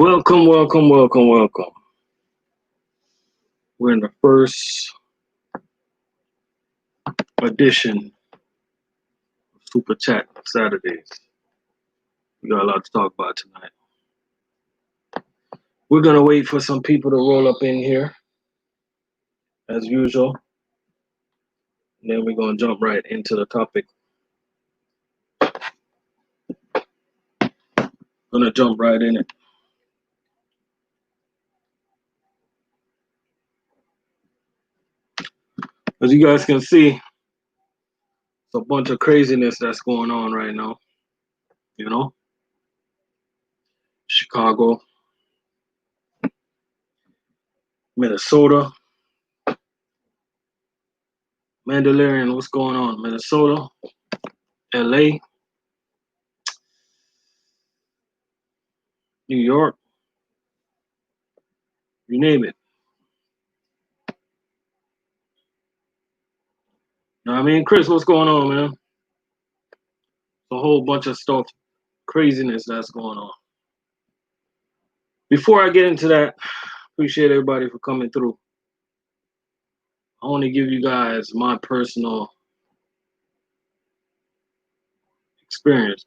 Welcome, welcome, welcome, welcome. We're in the first edition of Super Chat Saturdays. We got a lot to talk about tonight. We're gonna wait for some people to roll up in here, as usual, and then we're gonna jump right into the topic. Gonna jump right in it. As you guys can see, it's a bunch of craziness that's going on right now. You know, Chicago, Minnesota, Mandalorian. What's going on? Minnesota, LA, New York, you name it. You know what I mean? Chris, what's going on, man? A whole bunch of stuff, craziness that's going on. Before I get into that, appreciate everybody for coming through. I want to give you guys my personal experience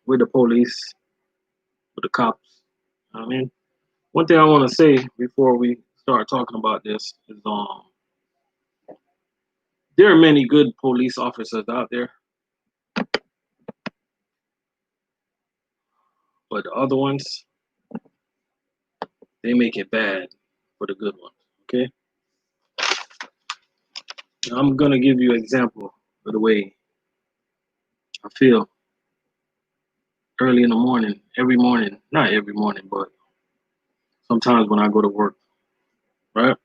with the police, with the cops. You know what I mean? One thing I want to say before we start talking about this is there are many good police officers out there, but the other ones, they make it bad for the good ones. Okay? Now, I'm gonna give you an example of the way I feel early in the morning, every morning, not every morning, but sometimes when I go to work, right?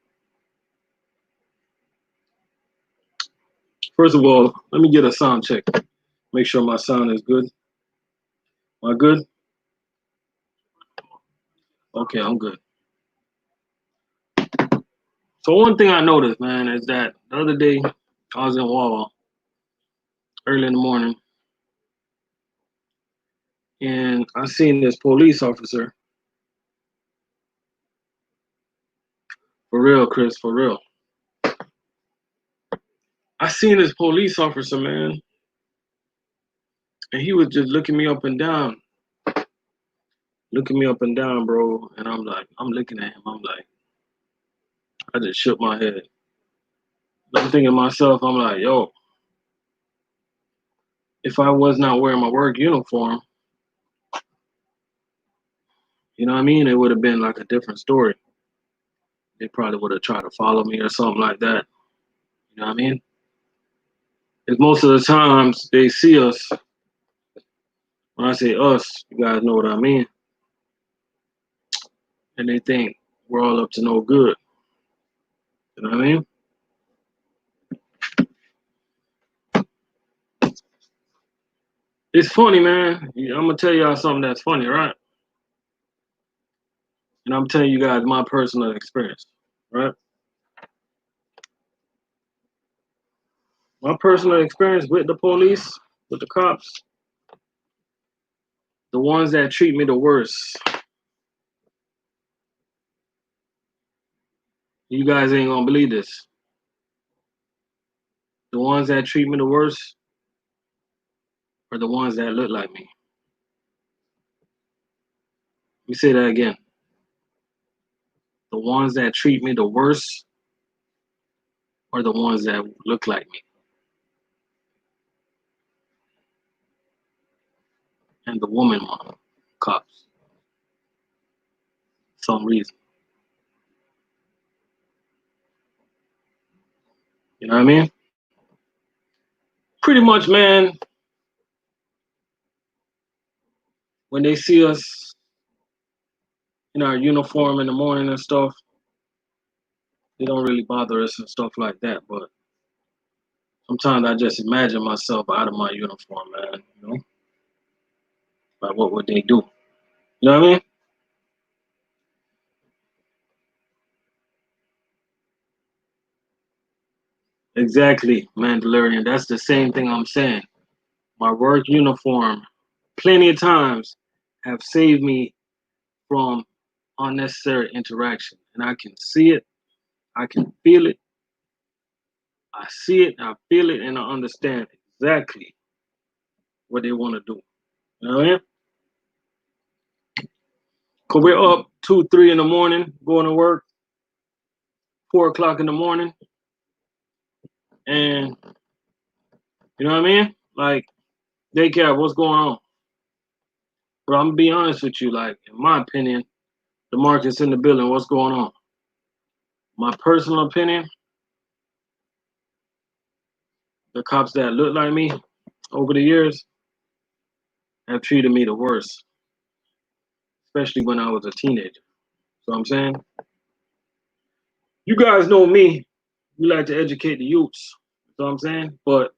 First of all, let me get a sound check. Make sure my sound is good. Am I good? Okay, I'm good. So one thing I noticed, man, is that the other day I was in Wawa early in the morning and I seen this police officer. For real, Chris, for real. I seen this police officer, man, and he was just looking me up and down, bro. And I'm like, I'm looking at him. I'm like, I just shook my head. I'm thinking to myself, I'm like, yo, if I was not wearing my work uniform, you know what I mean? It would have been like a different story. They probably would have tried to follow me or something like that. You know what I mean? Because most of the times they see us, when I say us, you guys know what I mean, and they think we're all up to no good. You know what I mean? It's funny, man. I'm gonna tell y'all something that's funny, right? And I'm telling you guys my personal experience, right? My personal experience with the police, with the cops, the ones that treat me the worst. You guys ain't gonna believe this. The ones that treat me the worst are the ones that look like me. Let me say that again. The ones that treat me the worst are the ones that look like me. And the woman one, cops, for some reason. You know what I mean? Pretty much, man, when they see us in our uniform in the morning and stuff, they don't really bother us and stuff like that. But sometimes I just imagine myself out of my uniform, man. You know, like what would they do? You know what I mean? Exactly, Mandalorian. That's the same thing I'm saying. My work uniform, plenty of times, have saved me from unnecessary interaction. And I can see it, I can feel it, I see it, I feel it, and I understand exactly what they want to do. You know what I mean? Cause we're up 2, 3 in the morning, going to work, 4 o'clock in the morning, and you know what I mean? Like, they care what's going on. But I'm gonna be honest with you, like, in my opinion, the market's in the building, what's going on? My personal opinion, the cops that look like me over the years have treated me the worst, especially when I was a teenager. So I'm saying, you guys know me. We like to educate the youths. You know what I'm saying? But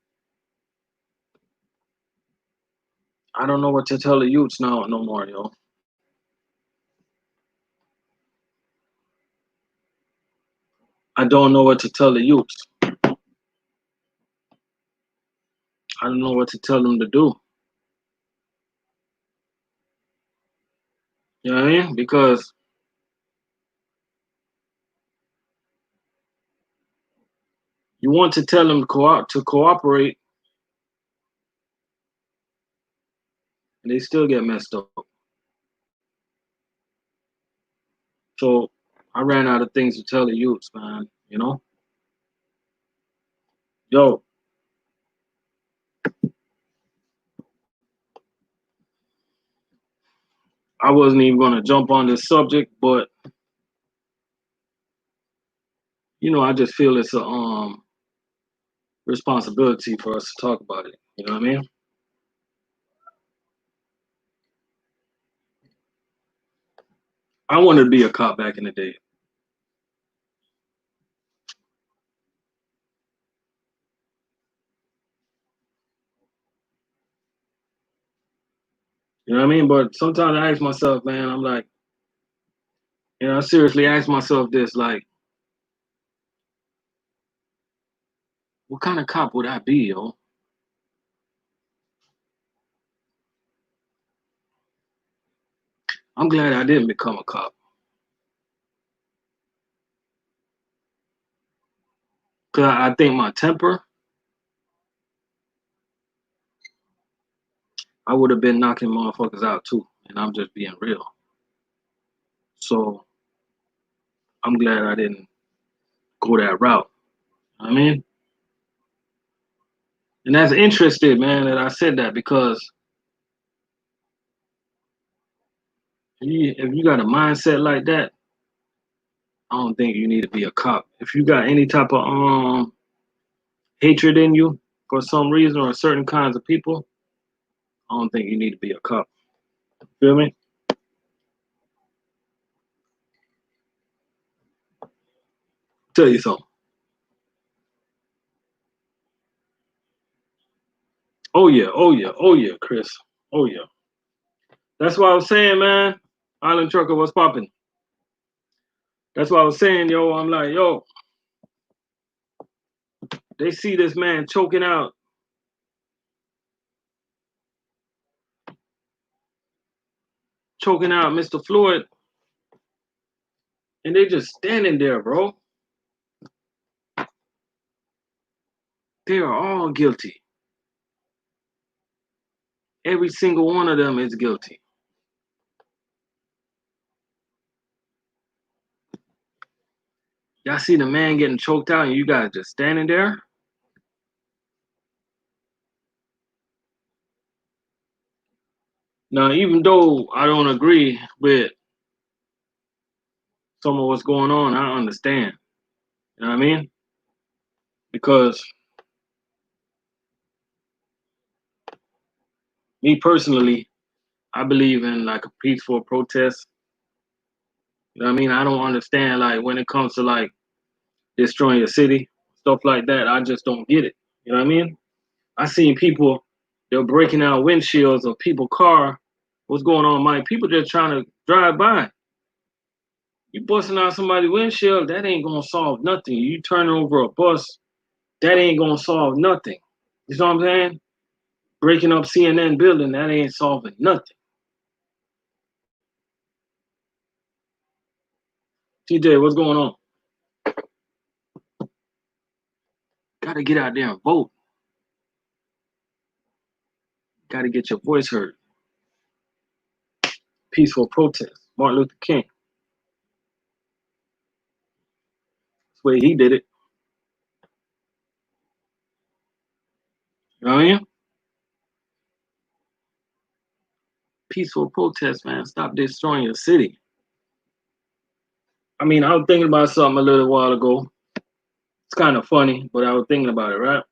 I don't know what to tell the youths now no more, yo. I don't know what to tell the youths. I don't know what to tell them to do. You know what I mean? Because you want to tell them to cooperate, and they still get messed up. So I ran out of things to tell the youths, man. You know, yo, I wasn't even gonna jump on this subject, but I just feel it's a responsibility for us to talk about it. You know what I mean? I wanted to be a cop back in the day. You know what I mean? But sometimes I ask myself, man, I'm like, I seriously ask myself this, like, what kind of cop would I be, yo? I'm glad I didn't become a cop. Cause I think my temper, I would have been knocking motherfuckers out too. And I'm just being real. So I'm glad I didn't go that route. You know what I mean? And that's interesting, man, that I said that because if you got a mindset like that, I don't think you need to be a cop. If you got any type of hatred in you for some reason or certain kinds of people, I don't think you need to be a cop. Feel me? Tell you something. Oh yeah, oh yeah, oh yeah, Chris. Oh yeah. That's what I was saying, man. Island Trucker was popping. That's what I was saying, yo. I'm like, yo, they see this man choking out Mr. Floyd, and they just standing there, bro. They are all guilty. Every single one of them is guilty. Y'all see the man getting choked out, and you guys just standing there? Now, even though I don't agree with some of what's going on, I understand. You know what I mean? Because me personally, I believe in like a peaceful protest. You know what I mean? I don't understand like when it comes to like destroying a city, stuff like that. I just don't get it. You know what I mean? I seen people, they're breaking out windshields of people's car. What's going on, Mike? People just trying to drive by. You busting out somebody's windshield, that ain't gonna solve nothing. You turning over a bus, that ain't gonna solve nothing. You know what I'm saying? Breaking up CNN building, that ain't solving nothing. TJ, what's going on? Gotta get out there and vote. Gotta get your voice heard. Peaceful protest. Martin Luther King. That's the way he did it. You know what I mean? Peaceful protest, man. Stop destroying your city. I mean, I was thinking about something a little while ago. It's kind of funny, but I was thinking about it, right?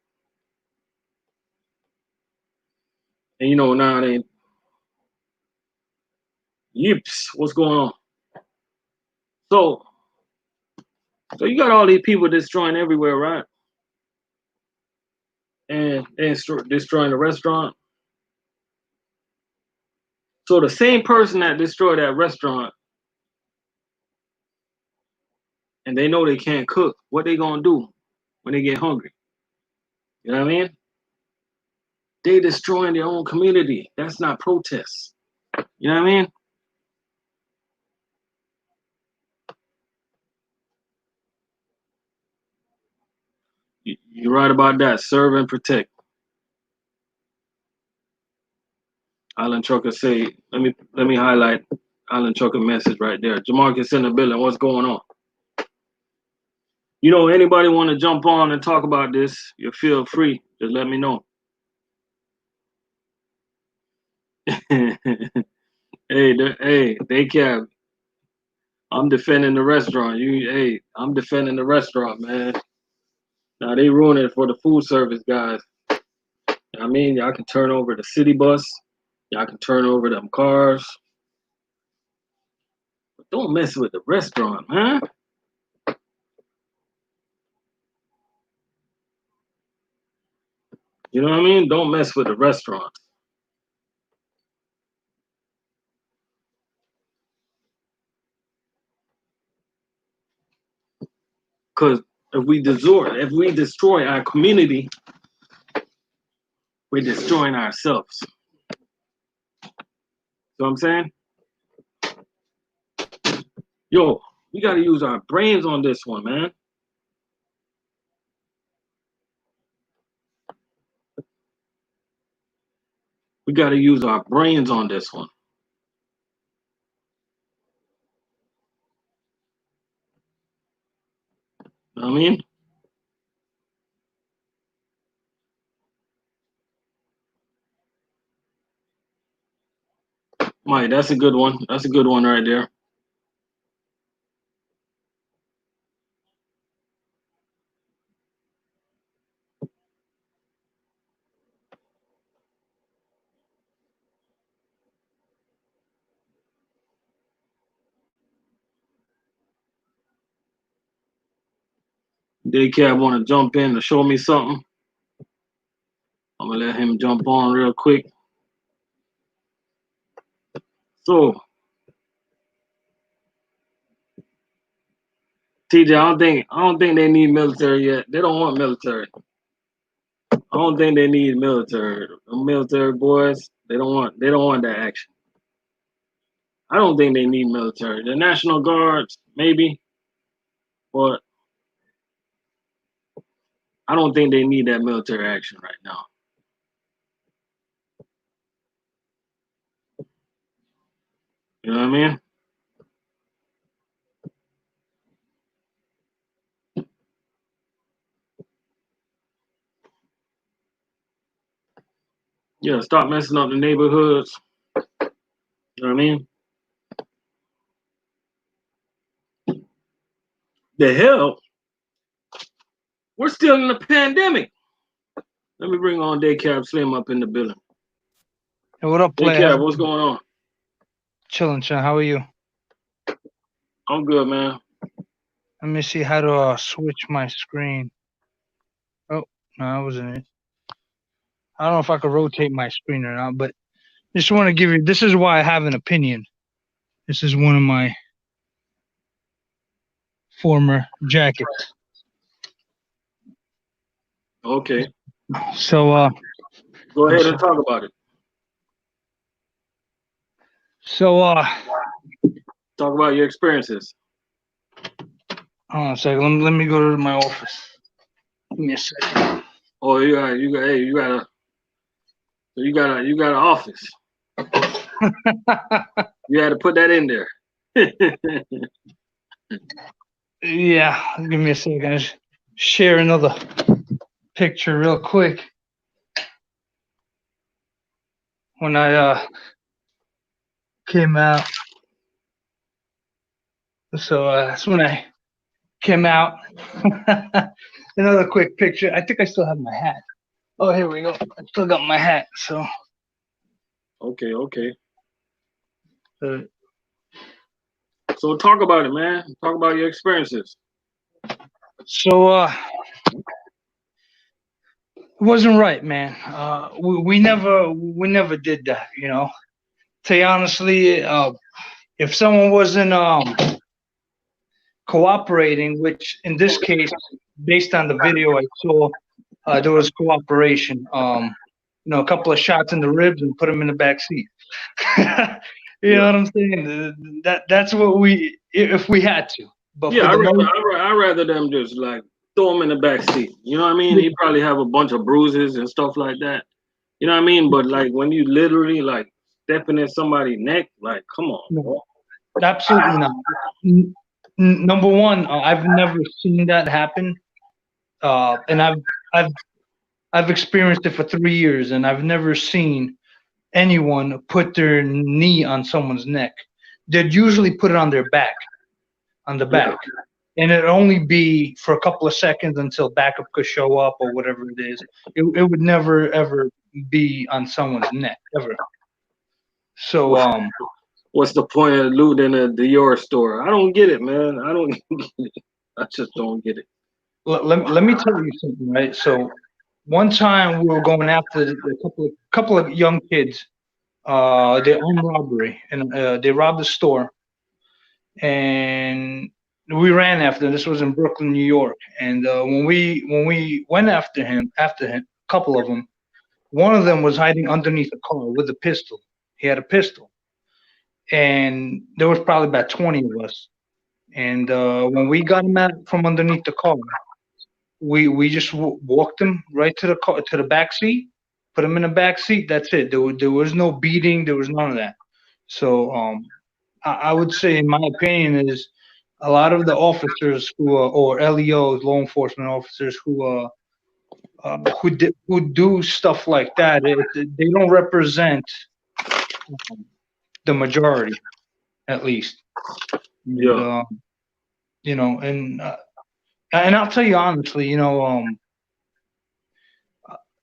And you know, now they yips, what's going on? So you got all these people destroying everywhere, right? And they destroying the restaurant. So the same person that destroyed that restaurant, and they know they can't cook, what they gonna do when they get hungry? You know what I mean? They destroying their own community. That's not protest. You know what I mean? You're right about that. Serve and protect. Alan Trucker say, let me highlight Alan Trucker message right there. Jamarcus in the building. What's going on? You know, anybody want to jump on and talk about this, you feel free. Just let me know. hey, they can. I'm defending the restaurant. I'm defending the restaurant, man. Now they ruin it for the food service guys. I mean, y'all can turn over the city bus. Y'all can turn over them cars. But don't mess with the restaurant, man. You know what I mean? Don't mess with the restaurant. Because if we destroy our community, we're destroying ourselves. You know what I'm saying? Yo, we got to use our brains on this one, man. We got to use our brains on this one. You know what I mean? Mike, that's a good one. That's a good one right there. Daycab want to jump in to show me something. I'm going to let him jump on real quick. So, TJ, I don't think they need military yet. They don't want military. I don't think they need military. The military boys, they don't want that action. I don't think they need military. The National Guards, maybe, but I don't think they need that military action right now. You know what I mean? Yeah, stop messing up the neighborhoods. You know what I mean? The hell? We're still in the pandemic. Let me bring on Daycab Slim up in the building. Hey, what up, player? Daycab, what's going on? Chilling, Sean. How are you? I'm good, man. Let me see how to switch my screen. Oh, no, that wasn't it. I don't know if I could rotate my screen or not, but just want to give you, this is why I have an opinion. This is one of my former jackets. Okay. So, go ahead and talk about it. So, talk about your experiences. Hold on a second. Let me go to my office. Give me a second. Oh, you got an office. You had to put that in there. Yeah, give me a second. I'll just share another picture real quick. When I came out, so that's when I came out. Another quick picture. I think I still have my hat. Oh, here we go. I still got my hat. So. Okay. Uh, So talk about it, man. Talk about your experiences. So it wasn't right, man. We never did that, you know. To you honestly, if someone wasn't cooperating, which in this case, based on the video I saw, there was cooperation. A couple of shots in the ribs and put him in the back seat. You know what I'm saying? That's what if we had to. But Yeah, for the most, I'd rather them just like throw him in the back seat. You know what I mean? He probably have a bunch of bruises and stuff like that. You know what I mean? But like when you literally like stepping in somebody's neck, like come on. no, absolutely not. Number one, I've never seen that happen, and I've experienced it for 3 years, and I've never seen anyone put their knee on someone's neck. They'd usually put it on their back, on the back, and it'd only be for a couple of seconds until backup could show up or whatever it is. It would never ever be on someone's neck ever. So What's the point of looting a Dior store? I don't get it, man. I don't get it. I just don't get it. let me tell you something, right? So one time we were going after a couple of young kids. They armed robbery, and they robbed the store, and we ran after them. This was in Brooklyn, New York. And when we went after him, a couple of them, one of them was hiding underneath a car with a pistol. He had a pistol, and there was probably about 20 of us. And when we got him out from underneath the car, we just walked him right to the car, to the back seat, put him in the back seat. That's it. There was no beating. There was none of that. So I would say, in my opinion, is a lot of the officers who or LEOs, law enforcement officers who do stuff like that, they don't represent the majority, at least. Yeah. And and I'll tell you honestly,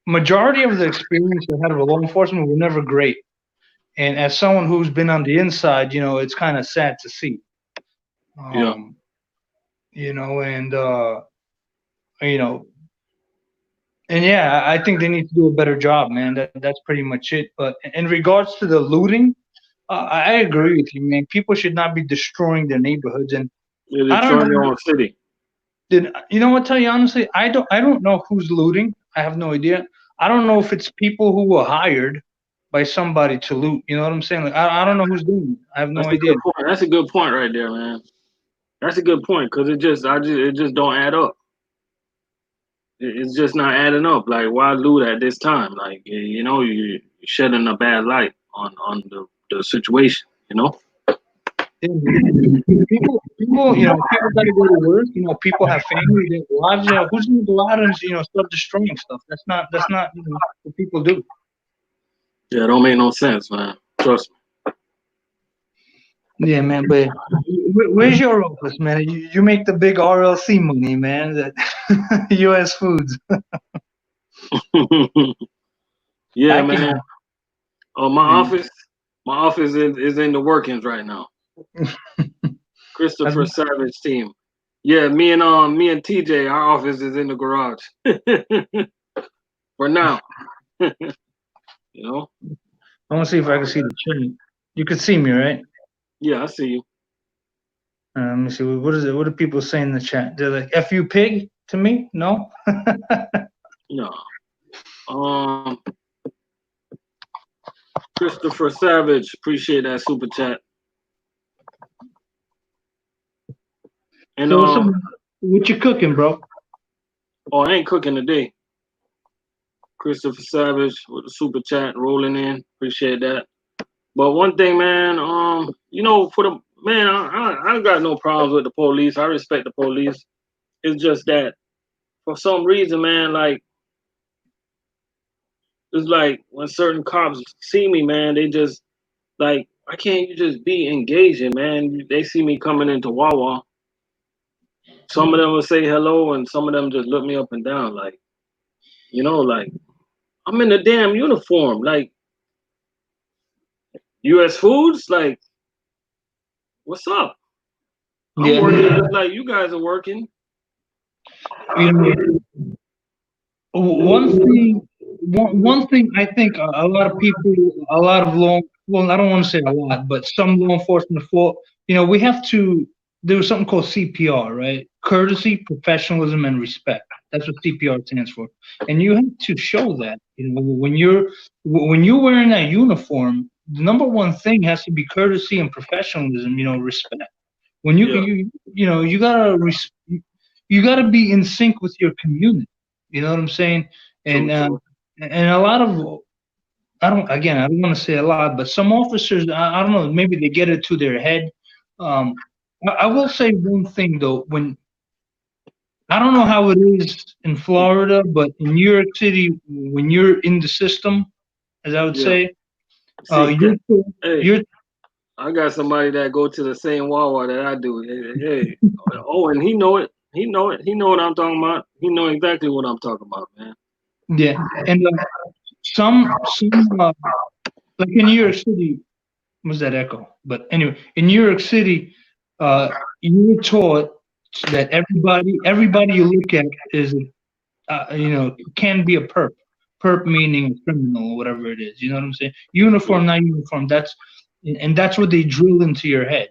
majority of the experience I had with law enforcement were never great. And as someone who's been on the inside, it's kind of sad to see. Yeah. And and yeah, I think they need to do a better job, man. That's pretty much it. But in regards to the looting, I agree with you, man. People should not be destroying their neighborhoods, and You're I don't destroying your own city. you know what? Tell you honestly, I don't know who's looting. I have no idea. I don't know if it's people who were hired by somebody to loot. You know what I'm saying? Like I don't know who's doing it. I have no idea. That's a good point right there, man. That's a good point because it just don't add up. It's just not adding up. Like why loot at this time? Like you're shedding a bad light on the situation. People, people gotta go to work. People have families, they have lives. Who's gonna go out and start destroying stuff? That's not what people do. Yeah, it don't make no sense, man. Trust me. Yeah, man. But where's your office, man? You make the big RLC money, man. That U.S. Foods. Yeah, man. Oh, my office is in the workings right now. Christopher Savage team. Yeah, me and TJ, our office is in the garage. For now. I want to see if I can see the chat. You can see me, right? Yeah, I see you. Let me see. What is it? What do people say in the chat? They're like, "F you, pig," to me? No. No. Christopher Savage, appreciate that super chat. And so What you cooking, bro? Oh, I ain't cooking today. Christopher Savage with the super chat rolling in. Appreciate that. But one thing, man, for the man, I got no problems with the police. I respect the police. It's just that for some reason, man, like it's like when certain cops see me, man, they just like, why can't you just be engaging, man? They see me coming into Wawa. Some of them will say hello, and some of them just look me up and down, like, like I'm in a damn uniform, like U.S. Foods, like, what's up? I'm Yeah. working just like you guys are working. You know, one thing I think a lot of people, a lot of well, I don't want to say a lot, but some law enforcement for, we have to, there was something called CPR, right? Courtesy, professionalism, and respect. That's what CPR stands for. And you have to show that, when you're wearing that uniform, the number one thing has to be courtesy and professionalism, respect. When Yeah, you gotta be in sync with your community. You know what I'm saying? true, And true. and a lot of, I don't want to say a lot, but some officers, I don't know, maybe they get it to their head. I will say one thing though, when I don't know how it is in Florida, but in New York City, when you're in the system, as I would Yeah. say, See, you're hey, you're I got somebody that go to the same Wawa that I do. Hey, oh, and he know it. He know it. He know what I'm talking about. He know exactly what I'm talking about, man. yeah, and some like in New York City, was that echo? But anyway, in New York City, you were taught that everybody you look at is, can be a perp. Perp meaning a criminal or whatever it is. You know what I'm saying? Yeah, Uniform, not uniform. That's what they drill into your head.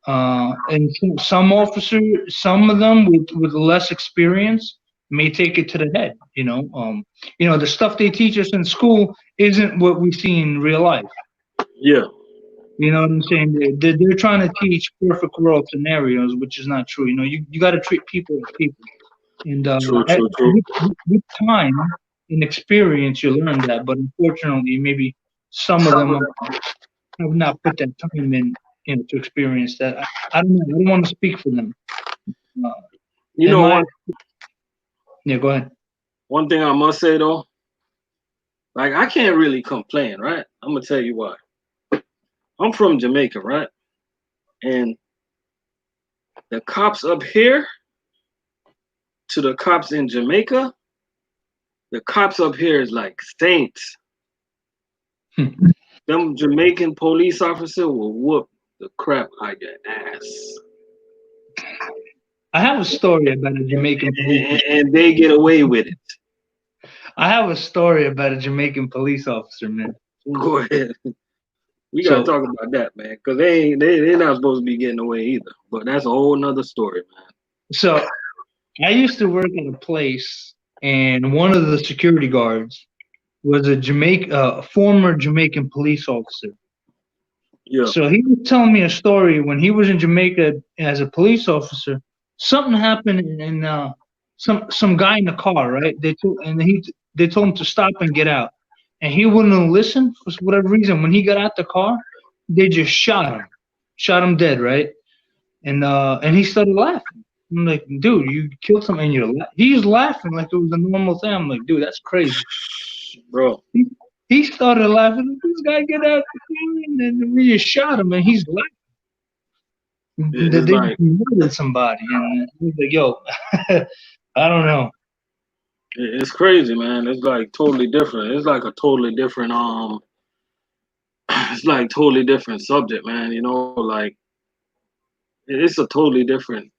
And some officers, some of them with less experience, may take it to the head. The stuff they teach us in school isn't what we see in real life. yeah, You know what I'm saying? They're trying to teach perfect world scenarios, which is not true. You got to treat people as people. And true, true, true. with time and experience, you learn that. But unfortunately, maybe some of them have not put that time in, to experience that. I don't know. I don't want to speak for them. Uh, You in know my what? Yeah, go ahead. One thing I must say though, like I can't really complain, right? I'm gonna tell you why. I'm from Jamaica, right? And the cops up here to the cops in Jamaica, the cops up here is like saints. Them Jamaican police officer will whoop the crap out your ass. I have a story about a Jamaican police. And they get away with it. I have a story about a Jamaican police officer, man. Go ahead. We gotta So, talk about that, man, because they're not supposed to be getting away either. But that's a whole nother story, man. so I used to work at a place, and one of the security guards was a former Jamaican police officer. Yeah. So he was telling me a story when he was in Jamaica as a police officer. Something happened, and some guy in the car, right? They told him to stop and get out, and he wouldn't listen for whatever reason. When he got out the car, they just shot him dead, right? And he started laughing. I'm like, dude, you killed someone, and he's laughing like it was a normal thing. I'm like, dude, that's crazy. Bro, He started laughing. This guy get out the car, and then we just shot him, and he's laughing. it's They like just murdered somebody, and he's like, yo, I don't know. it's crazy, man. It's like totally different. It's like a totally different it's like totally different subject, man. Like it's a totally different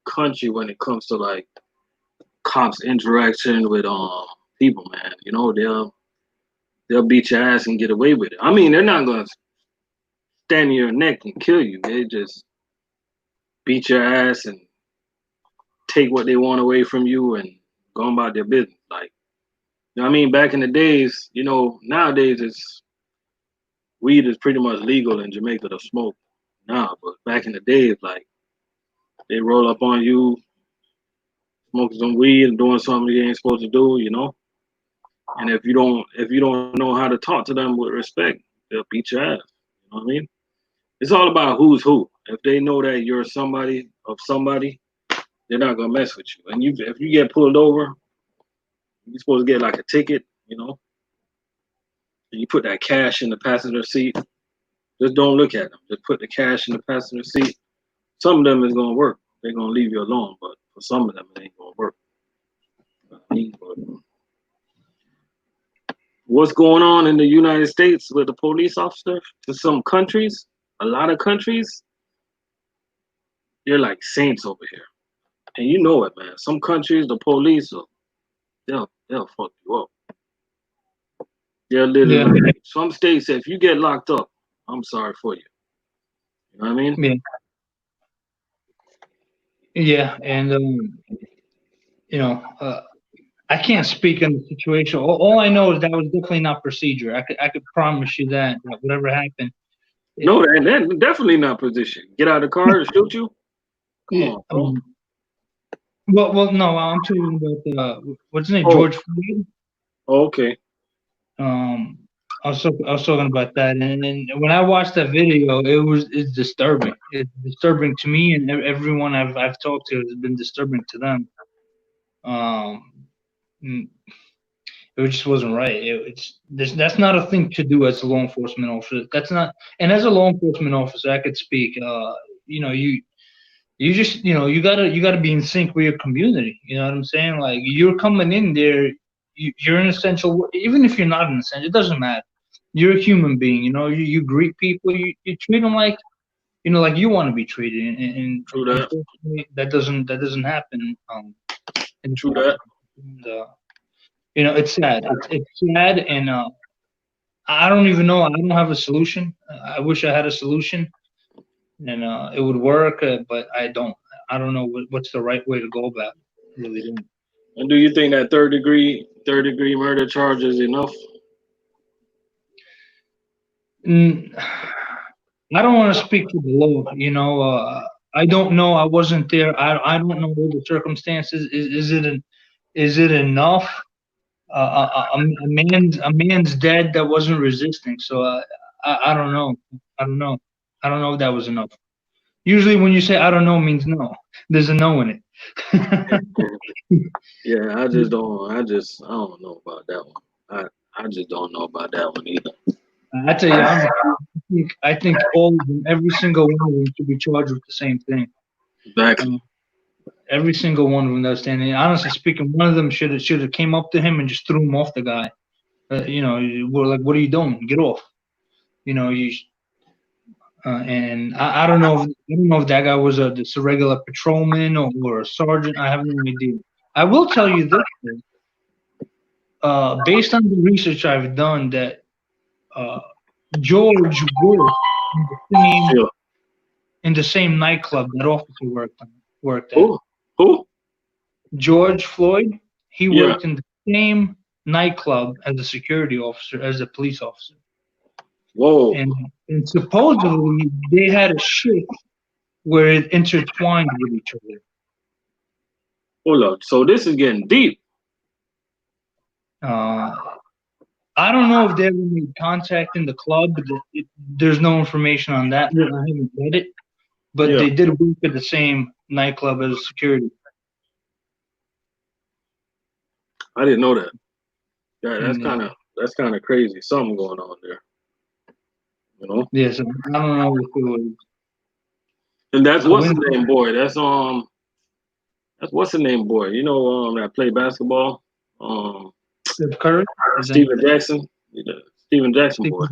country when it comes to like cops interaction with people, man. They'll beat your ass and get away with it. I mean, they're not gonna stand in your neck and kill you. They just beat your ass and take what they want away from you and go about their business. Like, I mean, back in the days, nowadays weed is pretty much legal in Jamaica to smoke now, but back in the days, like they roll up on you, smoking some weed and doing something you ain't supposed to do, you know. And if you don't know how to talk to them with respect, they'll beat your ass. You know what I mean? It's all about who's who. If they know that you're somebody of somebody, they're not gonna mess with you. And if you get pulled over, you're supposed to get like a ticket, you know. And you put that cash in the passenger seat. Just don't look at them. Just put the cash in the passenger seat. Some of them is gonna work. They're gonna leave you alone, but for some of them it ain't gonna work. What's going on in the United States with the police officer? In some countries, a lot of countries, they're like saints over here. And you know it, man. Some countries, the police, they'll fuck you up. They're literally some states. If you get locked up, I'm sorry for you. You know what I mean? Yeah. Yeah, and I can't speak on the situation. All I know is that was definitely not procedure. I could promise you that whatever happened. No, that definitely not position. Get out of the car and shoot you. Come on, bro. Well, no, I'm talking about what's his name, George Floyd. Oh, okay. I was talking about that, and when I watched that video, it's disturbing. It's disturbing to me, and everyone I've talked to has been disturbing to them. It just wasn't right. That's not a thing to do as a law enforcement officer. That's not, and as a law enforcement officer, I could speak. You just you gotta be in sync with your community. You know what I'm saying? Like you're coming in there, you're an essential. Even if you're not an essential, it doesn't matter. You're a human being. You greet people. You treat them like like you want to be treated. And True that. unfortunately, that doesn't happen. True that. And, it's sad. It's sad, and I don't even know. I don't have a solution. I wish I had a solution, and it would work, but I don't. I don't know what's the right way to go about it. Really don't. And do you think that third degree murder charge is enough? I don't want to speak for the law. I don't know. I wasn't there. I don't know all the circumstances. Is it enough? A man's dead that wasn't resisting. So I don't know. I don't know. I don't know if that was enough. Usually when you say I don't know means no. There's a no in it. Yeah, I don't know about that one. I just don't know about that one either. I tell you, I think all of them, every single one of them should be charged with the same thing. Exactly. Every single one of them that's standing. Honestly speaking, one of them should have came up to him and just threw him off the guy. We're like, what are you doing? Get off. And I don't know if that guy was just a regular patrolman or a sergeant. I have no idea. I will tell you this, based on the research I've done, that George worked in the same nightclub that officer worked at. Who? George Floyd. He worked in the same nightclub as a security officer, as a police officer. Whoa. And supposedly they had a shift where it intertwined with each other. Hold up. So this is getting deep. I don't know if they ever made contact in the club, but there's no information on that. I haven't read it, but they did work at the same nightclub as security. I didn't know that. Yeah, that's kind of crazy. Something going on there. Yes, I don't know if it was. And that's what's the name boy. That's what's the name boy. That played basketball. Steph Curry. Steven Jackson. Yeah, Steven Jackson boy.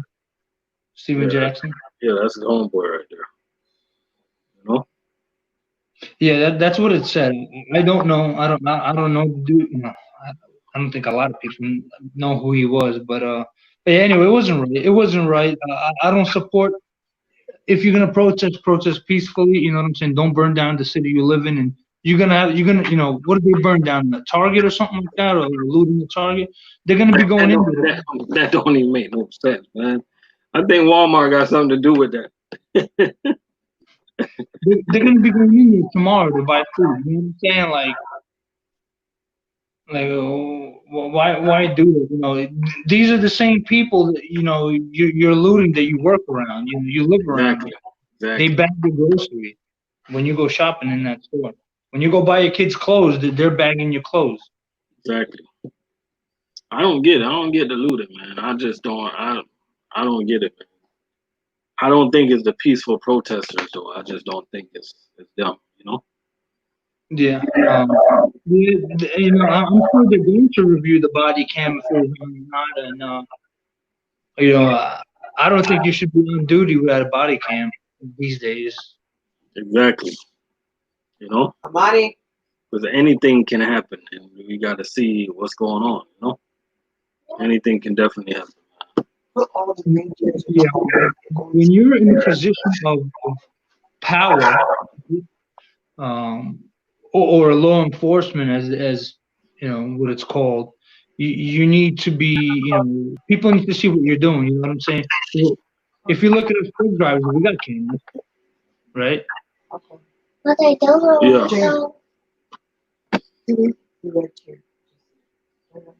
Steven Jackson. Yeah, that's his homeboy right there. Yeah, that's what it said. I don't know. I don't know. I don't think a lot of people know who he was, but anyway, it wasn't right. It wasn't right. I don't support. If you're gonna protest peacefully. You know what I'm saying? Don't burn down the city you live in, and you're gonna what did they burn down? A Target or something like that, or looting the Target? They're gonna be going in there. That don't even make no sense, man. I think Walmart got something to do with that. They're gonna be going in there tomorrow to buy food. You know what I'm saying? Like, Like, why do it? These are the same people that you're alluding that you work around. You live around. Exactly. They Exactly. bag your groceries when you go shopping in that store. When you go buy your kids clothes, they're bagging your clothes. Exactly. I don't get it. I don't get the looting, man. I just don't. I don't get it, man. I don't think it's the peaceful protesters, though. I just don't think it's them. You know. Yeah. I'm sure they're going to review the body cam if it was on or not, and you know, I don't think you should be on duty without a body cam these days. Exactly. You know, Amari, because anything can happen, and we got to see what's going on. You know, anything can definitely happen. put all the green chairs in Yeah. the When you're in a position of power, um, or law enforcement, as what it's called, you need to be, people need to see what you're doing. You know what I'm saying? Well, if you look at us truck drivers, we got cameras, right? Okay. But I don't know. Yeah. You got here.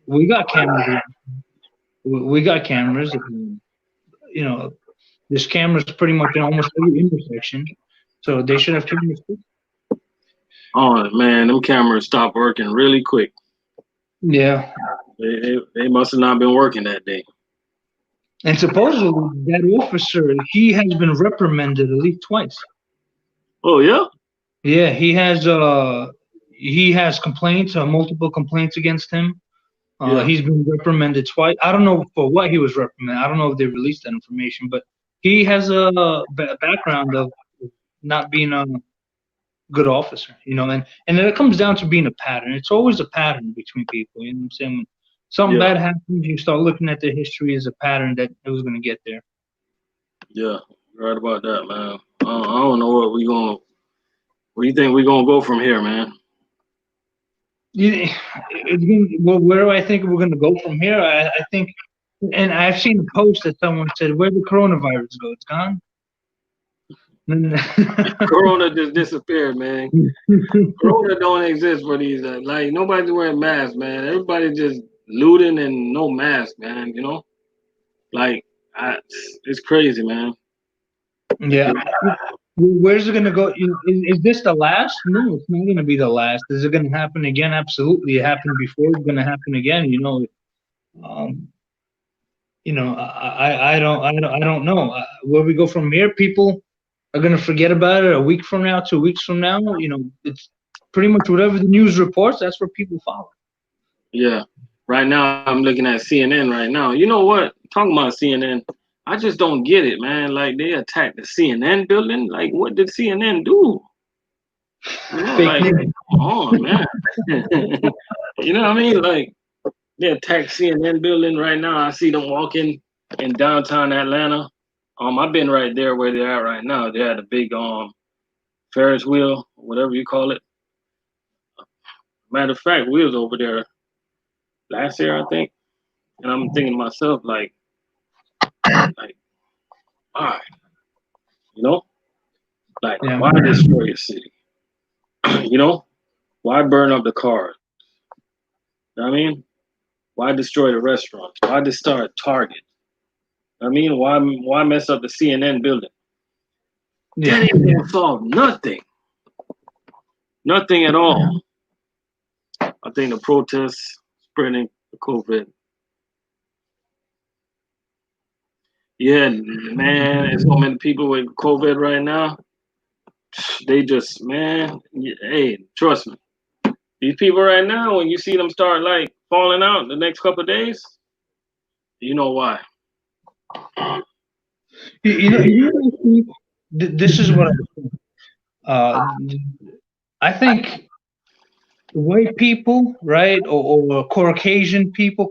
We got cameras. We got cameras. There's cameras pretty much in almost every intersection, so they should have cameras too. Oh man, them cameras stopped working really quick. Yeah, They must have not been working that day. and supposedly that officer, he has been reprimanded at least twice. Oh yeah. Yeah, he has complaints, multiple complaints against him. Yeah. He's been reprimanded twice. I don't know for what he was reprimanded. I don't know if they released that information, but he has a background of not being a good officer, and then it comes down to being a pattern. It's always a pattern between people. You know what I'm saying? When something Yeah. bad happens, you start looking at their history as a pattern that it was going to get there. Yeah. You're right about that, man. I don't know what we going. Where do you think we gonna go from here, man? Well, where do I think we're going to go from here? I think, and I've seen a post that someone said, "Where did the coronavirus go? It's gone." Corona just disappeared, man. Corona don't exist for these. Like nobody's wearing masks, man. Everybody just looting and no mask, man. You know, like it's crazy, man. Yeah. Where's it going to go? Is this the last? No, it's not going to be the last. Is it going to happen again? Absolutely. It happened before. It's going to happen again. Um, I don't know where we go from here. People are going to forget about it a week from now, 2 weeks from now. It's pretty much whatever the news reports. That's what people follow. Yeah. Right now, I'm looking at CNN right now. You know what? Talking about CNN, I just don't get it, man. Like they attacked the CNN building. Like what did CNN do? You know, Fake like news. come on, man. You know what I mean? Like they attacked CNN building right now. I see them walking in downtown Atlanta. I've been right there where they're at right now. They had a big Ferris wheel, whatever you call it. Matter of fact, we was over there last year, I think. And I'm thinking to myself, like, why? You know? Like, Yeah. why destroy your city? You know? Why burn up the cars? You know what I mean? Why destroy the restaurants? Why destroy Target? I mean, why mess up the CNN building? Yeah. That ain't gonna solve nothing. Nothing at all. I think the protests spreading the COVID. Yeah, man, there's so many people with COVID right now. They just, man, hey, trust me. These people right now, when you see them start like falling out the next couple of days, you know why. This is what I think. White people, right, or Caucasian people,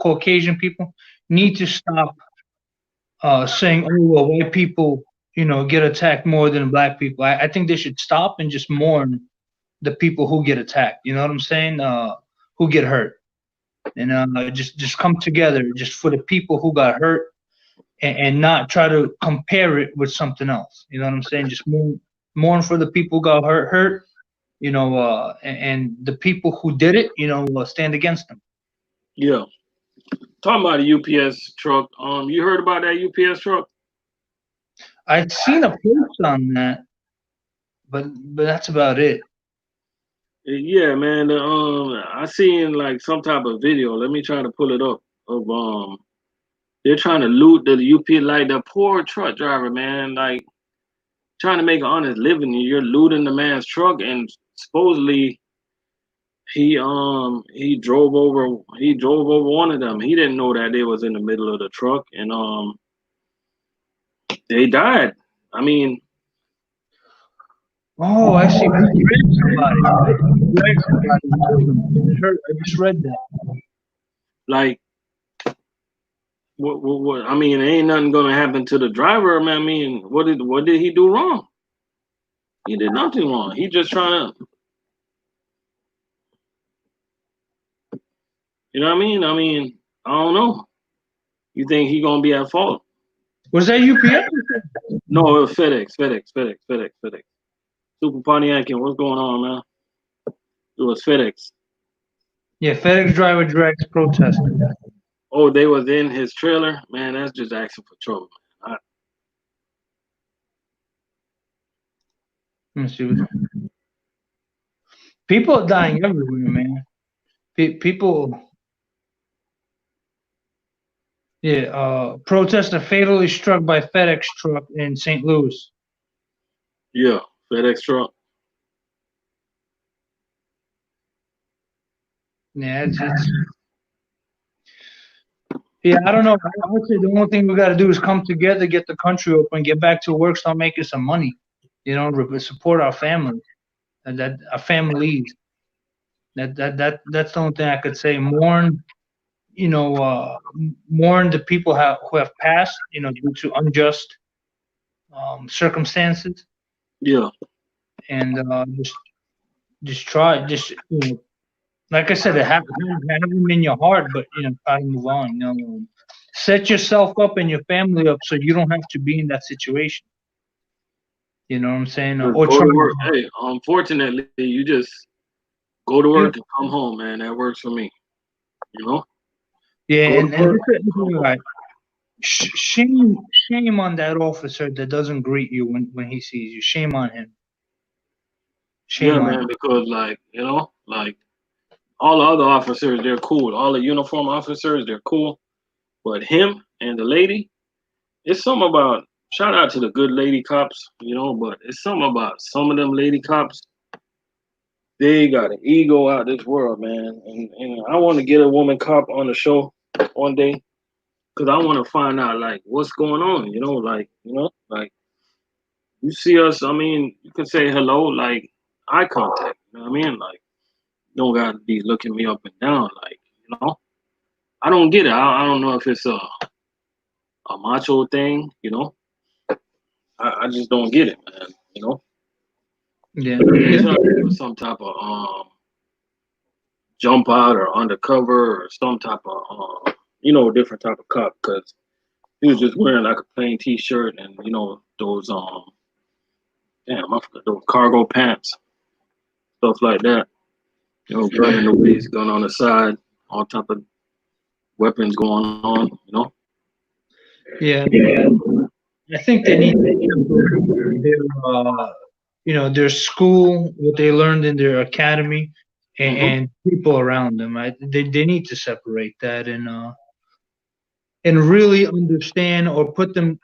need to stop saying, "Oh, well, white people, get attacked more than black people." I think they should stop and just mourn the people who get attacked. You know what I'm saying? Who get hurt, and just come together, just for the people who got hurt, and not try to compare it with something else. You know what I'm saying? Just mourn for the people who got hurt, and the people who did it, stand against them. Yeah. Talking about a UPS truck. You heard about that UPS truck? I'd seen a post on that, but that's about it. Yeah, man. I seen like some type of video. Let me try to pull it up. Of they're trying to loot the UPS, like the poor truck driver, man. Like trying to make an honest living. You're looting the man's truck, and supposedly he drove over one of them. He didn't know that they was in the middle of the truck, and they died. I mean, Oh, I see. He dragged somebody, right? He dragged somebody and killed him. I just read that. like what? I mean, ain't nothing gonna happen to the driver, man. I mean, what did he do wrong? He did nothing wrong. He just trying to, you know what I mean? I don't know. You think he gonna be at fault? Was that UPS? No, it was FedEx. Super Pontiac, what's going on, man? It was FedEx. Yeah, FedEx driver drags protester. Oh, they was in his trailer, man. That's just asking for trouble, man. Let me see. People are dying everywhere, man. People. Yeah, protester fatally struck by FedEx truck in St. Louis. Yeah, FedEx truck. Yeah, yeah. I don't know. I would say the only thing we got to do is come together, get the country open, get back to work, start making some money. You know, support our families, and that our families. That's the only thing I could say. Mourn, mourn the people who have passed, due to unjust circumstances, Yeah. and just try, like I said, have them in your heart, but try to move on. Set yourself up and your family up so you don't have to be in that situation. You know what I'm saying? Just Or go try. to work. Hey, unfortunately, you just go to work and come home, man. That works for me. You know? Yeah, Go to and work, this is come home. right. Shame on that officer that doesn't greet you when he sees you. Shame on him. Yeah, Shame on man, him. because like all the other officers, they're cool. All the uniform officers, they're cool. But him and the lady, it's something about shout out to the good lady cops, but it's something about some of them lady cops. They got an ego out this world, man. And I want to get a woman cop on the show one day because I want to find out like what's going on. Like you see us. I mean, you can say hello, like eye contact. You know what I mean? Like you don't got to be looking me up and down. Like I don't get it. I don't know if it's a macho thing. I just don't get it, man. Yeah. It's not some type of jump out or undercover or some type of different type of cop because he was just wearing like a plain t-shirt and those I forgot those cargo pants, stuff like that. Gun in the waist, gun on the side, all type of weapons going on. Yeah. I think they need to separate their school, what they learned in their academy, and people around them. They need to separate that and really understand or put them.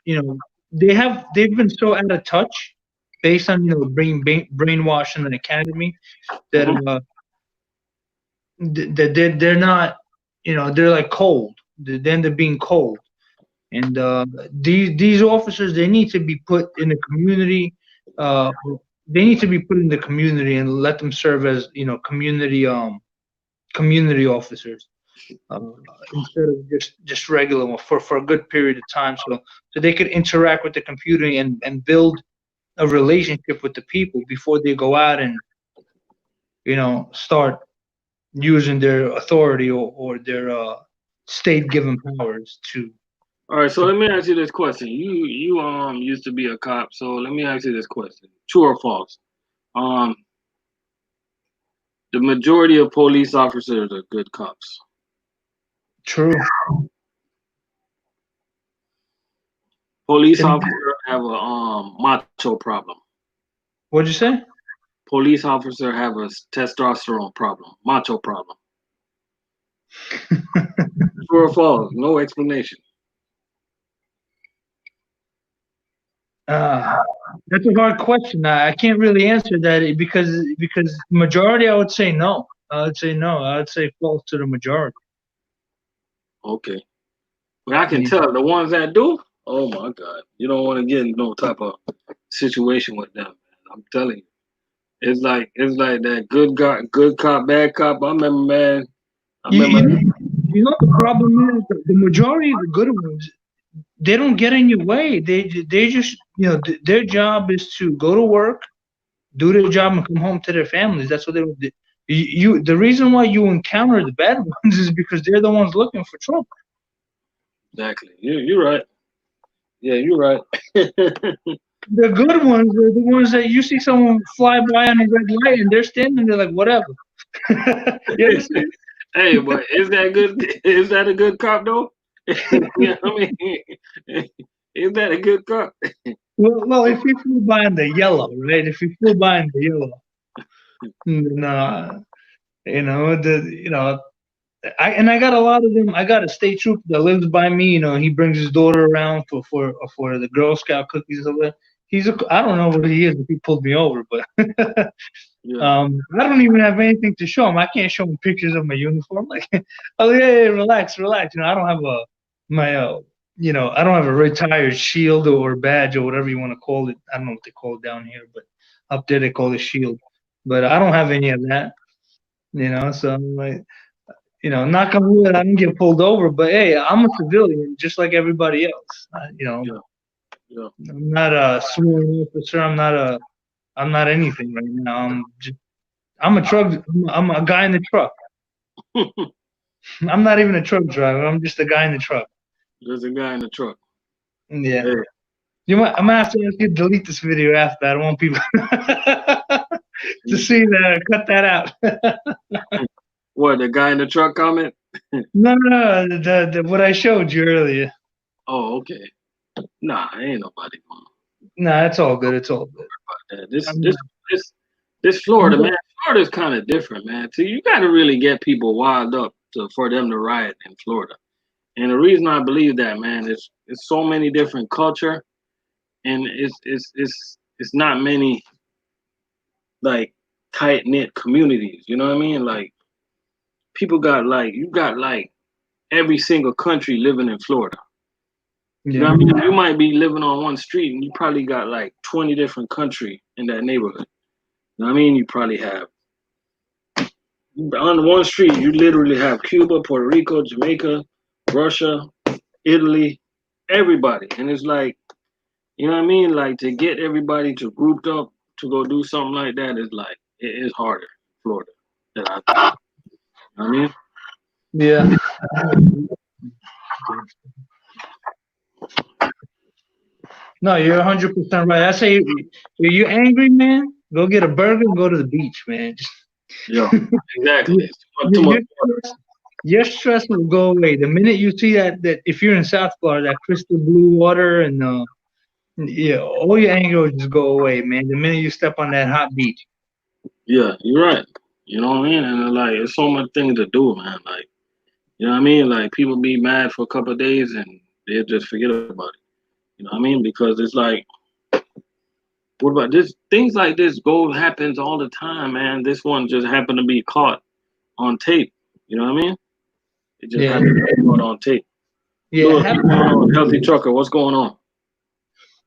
They've been so out of touch based on brainwash in an academy that they're not, they're like cold. They end up being cold. And these officers, they need to be put in the community. Uh, they need to be put in the community and let them serve as community officers instead of just regular one for a good period of time, so they could interact with the computer and build a relationship with the people before they go out and start using their authority or their state given powers to. All right, so let me ask you this question. You used to be a cop, so let me ask you this question: true or false? Um, the majority of police officers are good cops. True. Police Can- officer have a macho problem. What'd you say? Police officer have a testosterone problem, macho problem. True or false? No explanation. That's a hard question. I can't really answer that because majority I would say no. I would say no. I would say false to the majority. Okay. But I can Yeah. tell the ones that do, oh my God, you don't want to get in no type of situation with them. Man. I'm telling you, it's like that good cop, bad cop. I remember, man. I You, remember. you know the problem is the majority of the good ones, they don't get in your way. They just their job is to go to work, do their job, and come home to their families. That's what they do. The reason why you encounter the bad ones is because they're the ones looking for trouble. Exactly. You're right. Yeah, you're right. The good ones are the ones that you see someone fly by on a red light and they're standing there like whatever. You understand? Hey, but is that good? Is that a good cop though? Yeah, I mean, is that a good cop? Well, if you flew by in the yellow, right? If you flew by in the yellow, no, I got a lot of them. I got a state trooper that lives by me. He brings his daughter around for the Girl Scout cookies over there. I don't know what he is if he pulled me over, but Yeah, I don't even have anything to show him. I can't show him pictures of my uniform. Like, oh yeah, yeah, relax. I don't have I don't have a retired shield or badge or whatever you want to call it. I don't know what they call it down here, but up there they call it shield. But I don't have any of that. So I'm like, knock on wood, I didn't get pulled over. But hey, I'm a civilian just like everybody else. yeah, yeah. I'm not a sworn officer. I'm not anything right now. I'm a truck. I'm a guy in the truck. I'm not even a truck driver. I'm just a guy in the truck. There's a guy in the truck. Yeah. Hey, I'm gonna have to ask you to delete this video after. I don't want people to see that. Cut that out. what, the guy in the truck comment? No. What I showed you earlier. Oh, okay. Nah, ain't nobody going Nah, it's all good. It's all good. about that. I'm, This Florida, man. Florida's kind of different, man. So you got to really get people wild up for them to riot in Florida. And the reason I believe that, man, is it's so many different culture, and it's not many like tight knit communities. You know what I mean? Like people got you got every single country living in Florida. You know what I mean? You might be living on one street and you probably got like 20 different country in that neighborhood. You know what I mean? You probably have on one street you literally have Cuba, Puerto Rico, Jamaica, Russia, Italy, everybody. And it's like, you know what I mean? Like to get everybody to grouped up to go do something like that is like it is harder in Florida than I think. You know what I mean? Yeah. No, you're 100% right. I say, are you angry, man? Go get a burger and go to the beach, man. Yeah, exactly. It's too Your much. your stress will go away the minute you see that if you're in South Florida, that crystal blue water and all your anger will just go away, man. The minute you step on that hot beach. Yeah, you're right. You know what I mean? And like, it's so much things to do, man. Like, you know what I mean? Like, people be mad for a couple of days and they just forget about it. You know what I mean? Because it's like, what about this? Things like this happens all the time, man. This one just happened to be caught on tape. You know what I mean? It just Yeah. happened to be caught on tape. Yeah, Louis, what's going on? Healthy Trucker, what's going on?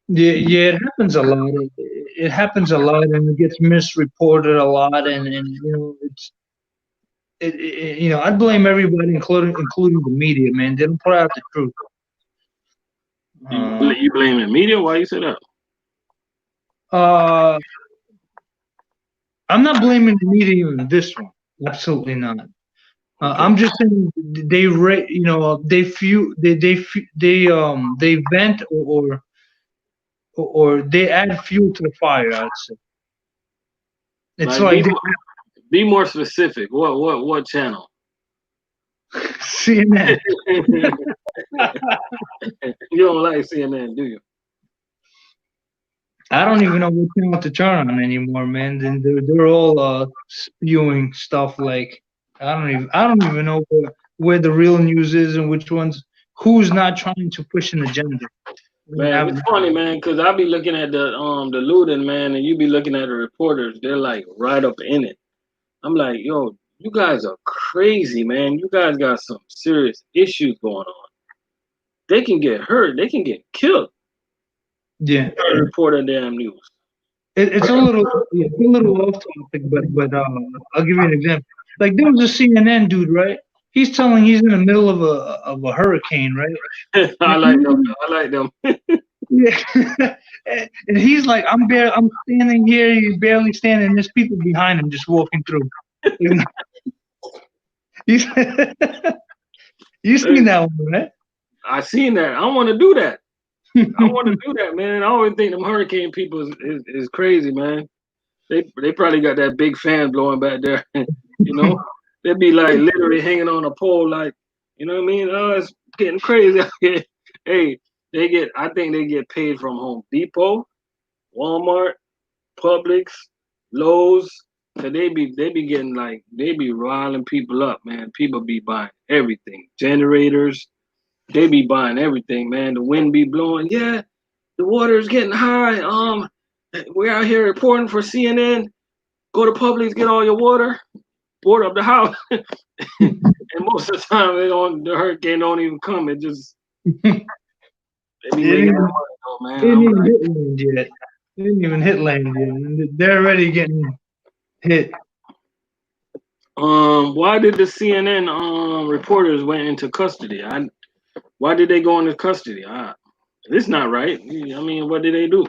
yeah, it happens a lot. It happens a lot, and it gets misreported a lot, and I blame everybody, including the media, man. They don't put out the truth. You blaming media? Why you say that? I'm not blaming the media in this one. Absolutely not. Okay. I'm just saying they vent or they add fuel to the fire. I'd say it's Like, like be more specific. What channel? CNN. You don't like CNN, do you? I don't even know what channel to turn on anymore, man. Then they're all spewing stuff like I don't even know where the real news is and which ones who's not trying to push an agenda. Man, it's funny, man, because I be looking at the looting, man, and you be looking at the reporters. They're like right up in it. I'm like, yo, you guys are crazy, man. You guys got some serious issues going on. They can get hurt. They can get killed. Yeah, report damn news. it's a little off topic, but I'll give you an example. Like there was a CNN dude, right? He's telling he's in the middle of a hurricane, right? I like them. I like them. Yeah, and he's like, I'm standing here. He's barely standing. And there's people behind him just walking through. You seen that one, right? I seen that. I want to do that. I want to do that, man. I always think them hurricane people is crazy, man. They probably got that big fan blowing back there. You know, they'd be like literally hanging on a pole, like, you know what I mean? Oh, it's getting crazy out here. Hey, I think they get paid from Home Depot, Walmart, Publix, Lowe's. So they be getting like they be riling people up, man. People be buying everything, generators. They be buying everything, man. The wind be blowing. Yeah, the water is getting high. We're out here reporting for CNN. Go to Publix, get all your water, board up the house. And most of the time, the hurricane don't even come. It just they be making that money, though, man. They didn't even hit land yet. They're already getting hit. Why did the CNN reporters went into custody? Why did they go into custody? It's not right. I mean, what did they do?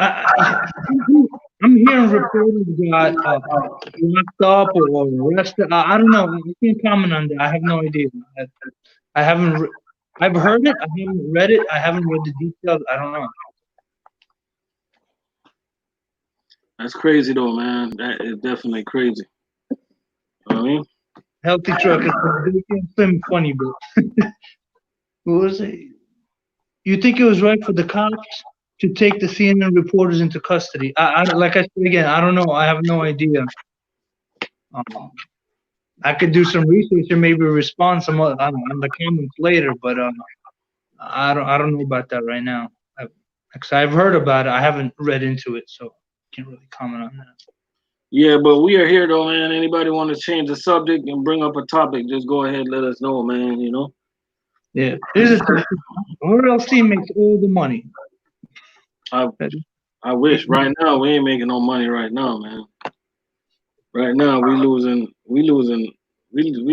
I'm hearing reporters got locked up or arrested. I don't know. I can't comment on that. I have no idea. I haven't. I've heard it. I haven't read it. I haven't read the details. I don't know. That's crazy, though, man. That is definitely crazy. You know what I mean? Healthy truck is slim funny, bro. What was it? You think it was right for the cops to take the CNN reporters into custody? Like I said again, I don't know. I have no idea. I could do some research and maybe respond on the comments later, but I don't know about that right now. Because I've heard about it, I haven't read into it, so I can't really comment on that. Yeah, but we are here though, man. Anybody want to change the subject and bring up a topic, just go ahead and let us know, man, you know? Yeah. Here's a question. Where else makes all the money? I wish. Right now we ain't making no money right now, man. Right now we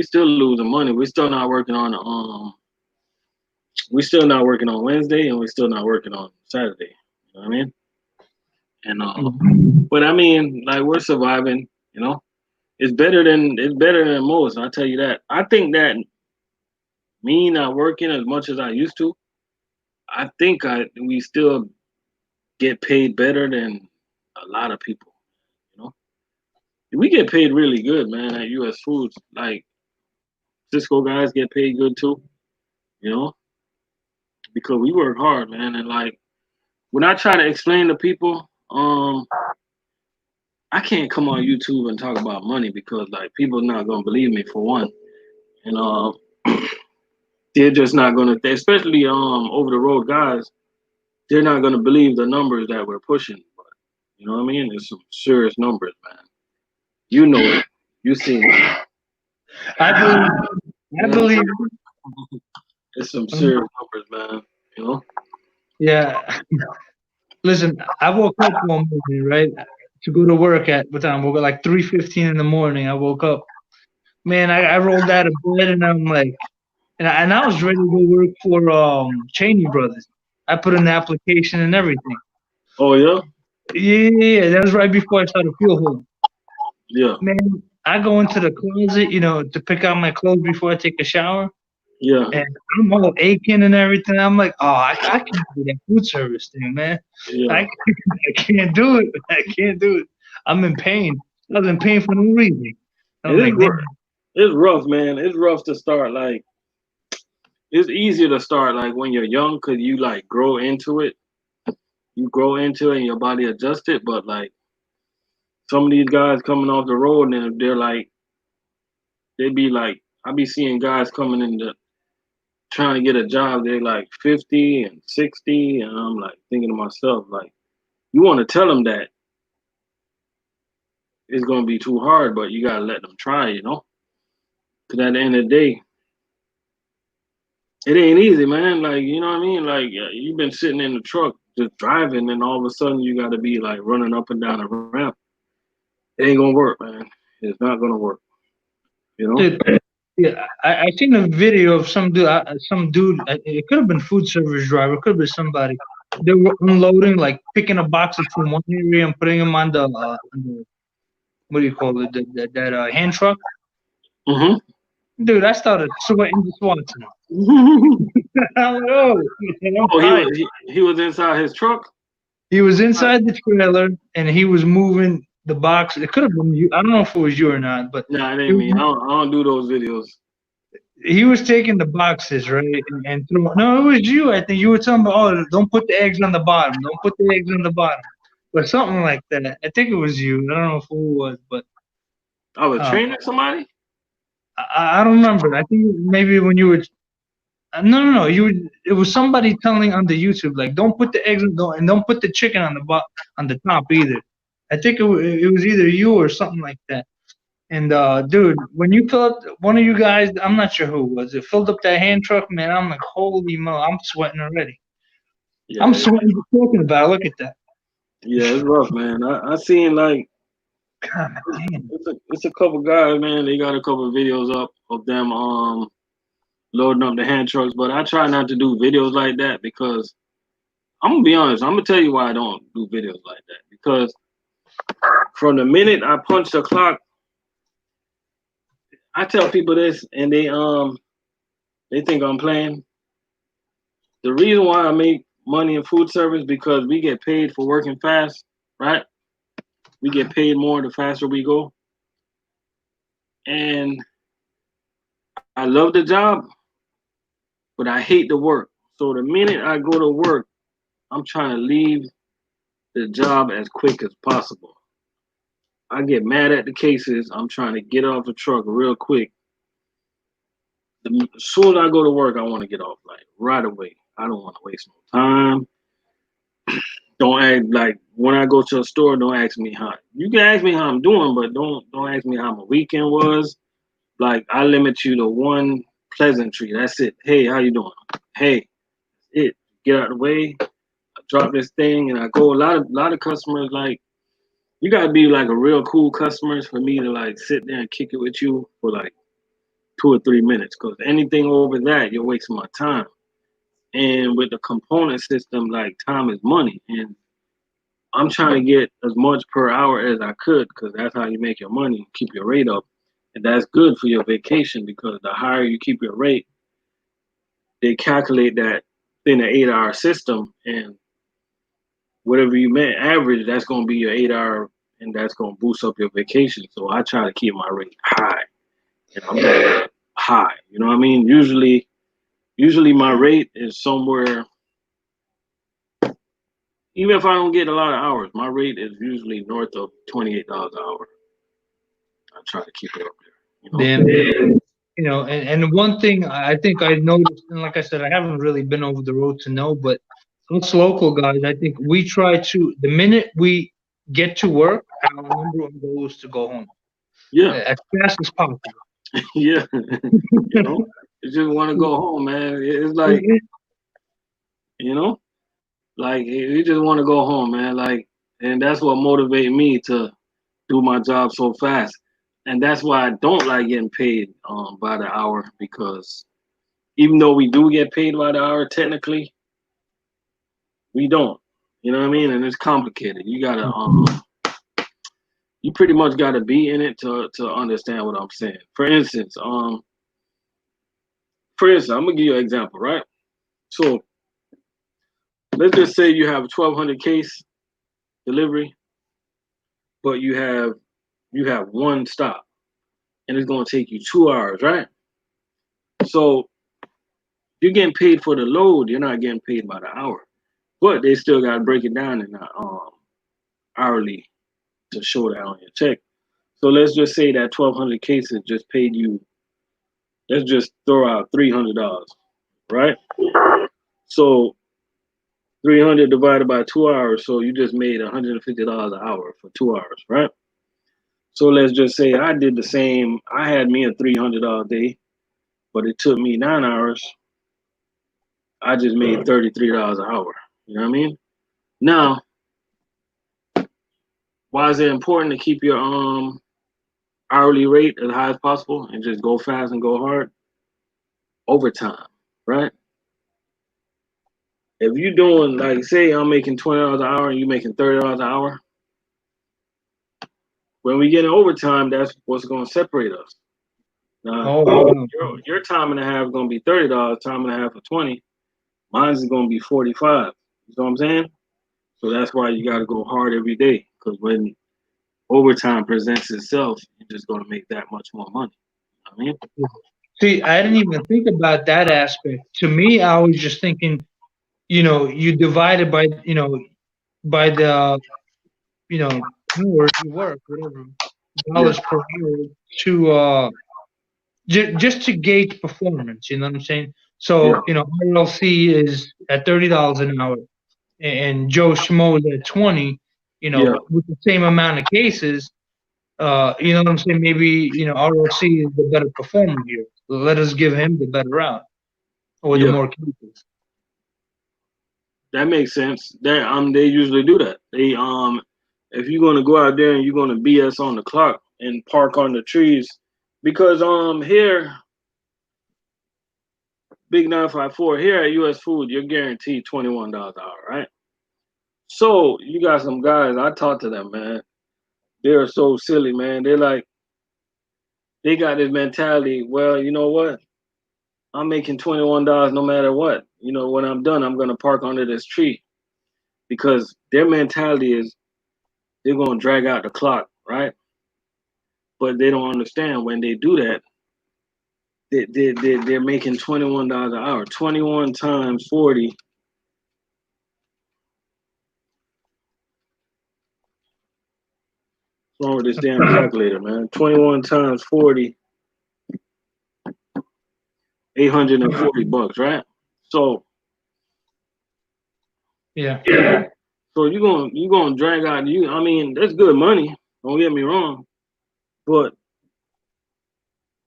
still losing money. We still not working on we still not working on Wednesday and we still not working on Saturday. You know what I mean? And but I mean, like we're surviving, you know. It's better than most, I'll tell you that. I think that me not working as much as I used to, I think we still get paid better than a lot of people, you know. We get paid really good, man, at US Foods. Like Cisco guys get paid good too, you know, because we work hard, man. And like when I try to explain to people, I can't come on YouTube and talk about money because like people not gonna believe me for one, and they're just not gonna, especially over the road guys, they're not gonna believe the numbers that we're pushing. But you know what I mean? It's some serious numbers, man. You know it. You seen it. I believe. It's some serious numbers, man. You know? Yeah. Listen, I woke up one morning, right, to go to work at what time? Woke up like 3:15 in the morning. I woke up, man. I rolled out of bed and I'm like, and I was ready to go work for Cheney Brothers. I put in the application and everything. Oh yeah. Yeah, that was right before I started Fuel Hole. Yeah. Man, I go into the closet, you know, to pick out my clothes before I take a shower. Yeah. And I'm all aching and everything. I'm like, oh, I can't do that food service thing, man. Yeah. I can't do it. I can't do it. I'm in pain. I was in pain for no reason. I was like, It's rough, man. It's rough to start. Like it's easier to start like when you're young because you like grow into it. You grow into it and your body adjusts it. But like some of these guys coming off the road and they're like they be like I be seeing guys coming in the trying to get a job. They're like 50 and 60, and I'm like thinking to myself like you want to tell them that it's gonna be too hard, but you gotta let them try. Because at the end of the day, it ain't easy, man. Like you know what I mean. Like you've been sitting in the truck just driving, and all of a sudden you got to be like running up and down a ramp. It ain't gonna work, man. It's not gonna work. You know. Dude, yeah, I seen a video of some dude. It could have been food service driver, could have been somebody. They were unloading, like picking up boxes from one area and putting them on the what do you call it, that hand truck. Mm-hmm. Dude, I started sweating just watching him. I'm like, oh, I'm Oh, tired. he was inside his truck. He was inside the trailer and he was moving the box. It could have been you. I don't know if it was you or not, but Nah, it he ain't was, me. I don't do those videos. he was taking the boxes, right? And no, it was you. I think you were telling me, oh, don't put the eggs on the bottom. Don't put the eggs on the bottom. Or something like that. I think it was you. I don't know who it was, but I was uh, training somebody. I don't remember. I think maybe when you were no. It was somebody telling on the YouTube like don't put the eggs and don't put the chicken on the top either. I think it was either you or something like that. And dude, when you fill up one of you guys, I'm not sure who it was. It filled up that hand truck, man. I'm like, holy mo, I'm sweating already. I'm Yeah, sweating just talking about it. Look at that. yeah, it's rough, man. I seen like God damn. it's a couple guys, man. They got a couple of videos up of them loading up the hand trucks, but I try not to do videos like that because I'm gonna be honest. I'm gonna tell you why I don't do videos like that because from the minute I punch the clock, I tell people this, and they think I'm playing. The reason why I make money in food service because we get paid for working fast, right? We get paid more the faster we go, and I love the job, but I hate the work. So the minute I go to work, I'm trying to leave the job as quick as possible. I get mad at the cases. I'm trying to get off the truck real quick. As soon as I go to work, I want to get off like right away. I don't want to waste no time. Don't act like when I go to a store. Don't ask me how. You can ask me how I'm doing, but don't ask me how my weekend was. Like I limit you to one pleasantry. That's it. Hey, how you doing? Hey, it. Get out of the way. I drop this thing and I go. A lot of customers like you gotta be like a real cool customer for me to like sit there and kick it with you for like 2 or 3 minutes. Cause anything over that, you're wasting my time. And with the component system, like time is money, and I'm trying to get as much per hour as I could because that's how you make your money, keep your rate up. And that's good for your vacation because the higher you keep your rate, they calculate that in an 8 hour system. And whatever you may average, that's going to be your 8 hour and that's going to boost up your vacation. So I try to keep my rate high. And I'm high. You know what I mean? Usually my rate is somewhere, even if I don't get a lot of hours, my rate is usually north of $28 an hour. I try to keep it up Damn. And one thing I think I noticed, and like I said, I haven't really been over the road to know, but us local guys, I think we try to, the minute we get to work, our number one goal is to go home Yeah, as fast as possible. yeah. You just want to go home, man. It's like, you know, like you just want to go home, man. Like, and that's what motivated me to do my job so fast. And that's why I don't like getting paid by the hour because even though we do get paid by the hour, technically, we don't. You know what I mean? And it's complicated. You pretty much gotta be in it to understand what I'm saying. For instance, I'm gonna give you an example, right? So let's just say you have a 1,200 case delivery, but you have one stop, and it's gonna take you 2 hours, right? So you're getting paid for the load. You're not getting paid by the hour, but they still gotta break it down in hourly to show that on your check. So let's just say that 1,200 cases just paid you. Let's just throw out $300, right? So 300 divided by 2 hours, so you just made $150 an hour for 2 hours, right? So let's just say I did the same. I had me a $300 day, but it took me 9 hours. I just made $33 an hour. You know what I mean? Now, why is it important to keep your hourly rate as high as possible and just go fast and go hard? Overtime, right? If you're doing, like, say I'm making $20 an hour and you're making $30 an hour, when we get in overtime, that's what's going to separate us. Now, Oh, wow. your time and a half is going to be $30, time and a half for 20. Mine is going to be 45. You know what I'm saying? So that's why you got to go hard every day, because when overtime presents itself, you're just going to make that much more money. You know what I mean? See, I didn't even think about that aspect. To me, I was just thinking, you divide it by, by the, hours you work, whatever, Yeah, dollars per hour to, just to gauge performance. You know what I'm saying? yeah, So, RLC is at $30 an hour, and Joe Schmo is at 20. yeah, With the same amount of cases, you know what I'm saying? Maybe, RLC is the better performer here. Let us give him the better route or the yeah. more cases. That makes sense. They usually do that. If you're gonna go out there and you're gonna BS on the clock and park on the trees, because here, Big 954 here at US Food, you're guaranteed $21 an hour, right? So you got some guys. I talk to them, man. They're so silly, man. They're like, they got this mentality. Well, you know what? I'm making $21 no matter what. When I'm done, I'm gonna park under this tree, because their mentality is they're gonna drag out the clock, right? But they don't understand when they do that, they're making $21 an hour. 21 times 40. What's wrong with this damn calculator, man? 21 times 40, $840, right? So Yeah. so you're gonna drag out I mean, that's good money, don't get me wrong, but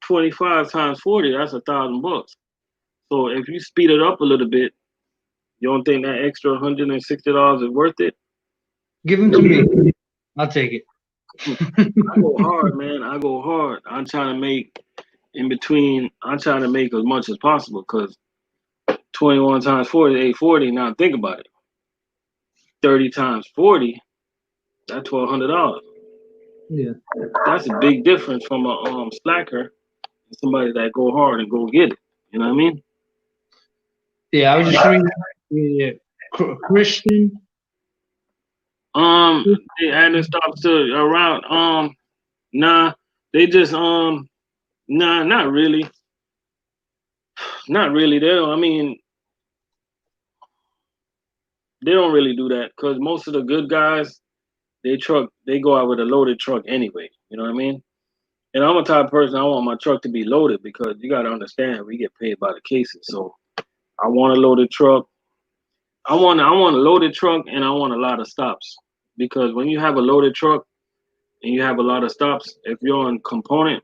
25 times 40, that's $1,000. So if you speed it up a little bit, you don't think that extra $160 is worth it? Give them to me. I'll take it. I go hard, man. I go hard. I'm trying to make in between. I'm trying to make as much as possible, because 21 times 40 is 840. Now think about it. 30 times 40, that's $1,200. Yeah. That's a big difference from a slacker and somebody that go hard and go get it. You know what I mean? Yeah, I was just reading Christian. They adding stuff to around. Nah, they just nah, not really. Not really. They don't. I mean, they don't really do that, because most of the good guys, they go out with a loaded truck anyway. You know what I mean? And I'm a type of person, I want my truck to be loaded, because you got to understand, we get paid by the cases. So I want a loaded truck. I want a loaded truck, and I want a lot of stops, because when you have a loaded truck and you have a lot of stops, if you're on component,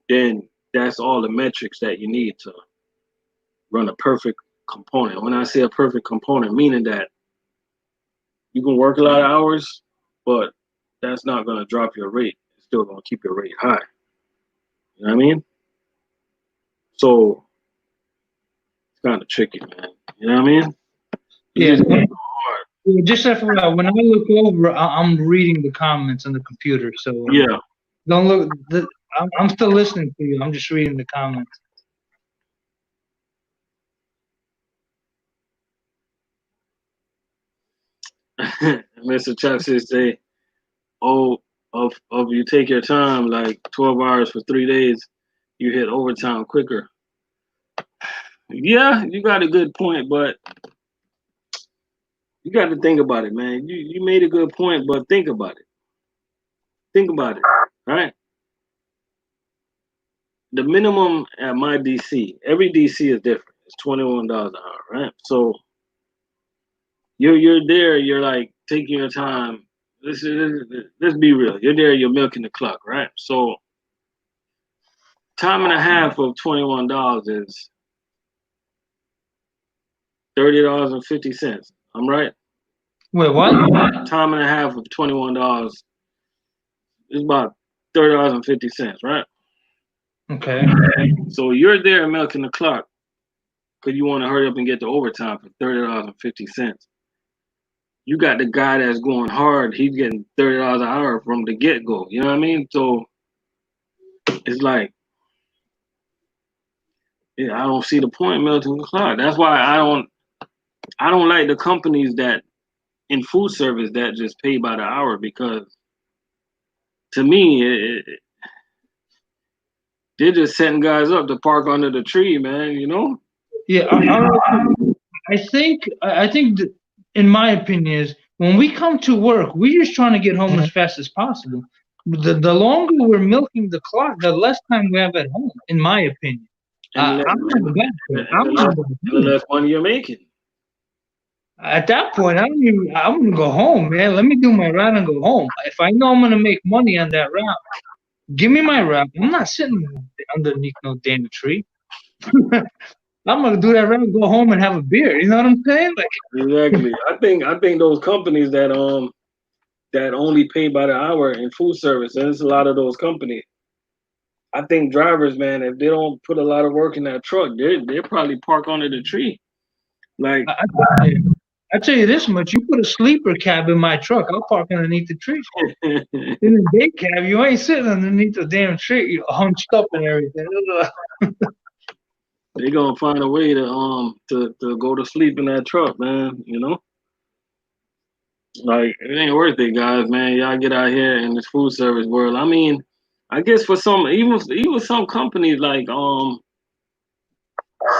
then that's all the metrics that you need to run a perfect component. When I say a perfect component, meaning that you can work a lot of hours, but that's not going to drop your rate. It's still going to keep your rate high. You know what I mean? So it's kind of tricky, man. You know what I mean? You Yeah. just gotta go hard. Yeah, just FYI, when I look over, I'm reading the comments on the computer. So Yeah. don't look. I'm still listening to you. I'm just reading the comments. Mr. Chap says, say, oh, of you take your time, like 12 hours for 3 days, you hit overtime quicker. Yeah, you got a good point, but you got to think about it, man. You made a good point, but think about it. Think about it, right? The minimum at my DC, every DC is different. It's $21 an hour, right? So you're there. You're like taking your time. Let's be real. You're there. You're milking the clock, right? So time and a half of $21 is $30.50. I'm right. Wait, what? Time and a half of $21 is about $30.50, right? Okay. So you're there milking the clock because you want to hurry up and get the overtime for $30.50. You got the guy that's going hard, he's getting $30 an hour from the get-go. You know what I mean? So it's like, yeah, I don't see the point milking the clock. That's why I don't like the companies that in food service that just pay by the hour, because to me they're just setting guys up to park under the tree, man. You know? Yeah, I think that, in my opinion, is when we come to work, we're just trying to get home as fast as possible. The longer we're milking the clock, the less time we have at home, in my opinion. And I'm not bad for it. I'm not bad. the less money you're making. At that point, I'm gonna go home, man. Let me do my route and go home. If I know I'm gonna make money on that route, give me my route. I'm not sitting underneath no damn tree. I'm gonna do that route and go home and have a beer. You know what I'm saying? Like, Exactly. I think those companies that only pay by the hour in food service, and it's a lot of those companies. I think drivers, man, if they don't put a lot of work in that truck, they probably park under the tree. Like, I tell you this much: you put a sleeper cab in my truck, I'll park underneath the tree. In the day cab, you ain't sitting underneath the damn tree. You're hunched up and everything. they gonna find a way to go to sleep in that truck, man. You know, like it ain't worth it, guys, man. Y'all get out here in this food service world. I mean, I guess for some, even some companies like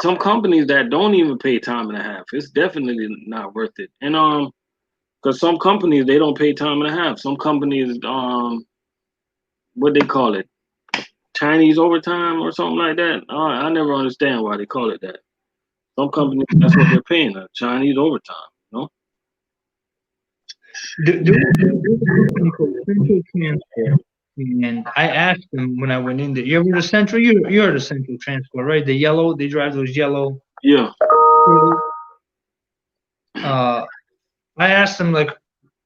some companies that don't even pay time and a half, it's definitely not worth it. And because some companies they don't pay time and a half. Some companies what they call it, Chinese overtime or something like that. I never understand why they call it that. Some companies that's what they're paying, Chinese overtime. You know? There's a company called Central Transport, and I asked them when I went in there. You ever the Central? You're the Central Transport, right? The yellow. They drive those yellow. Yeah. I asked them like,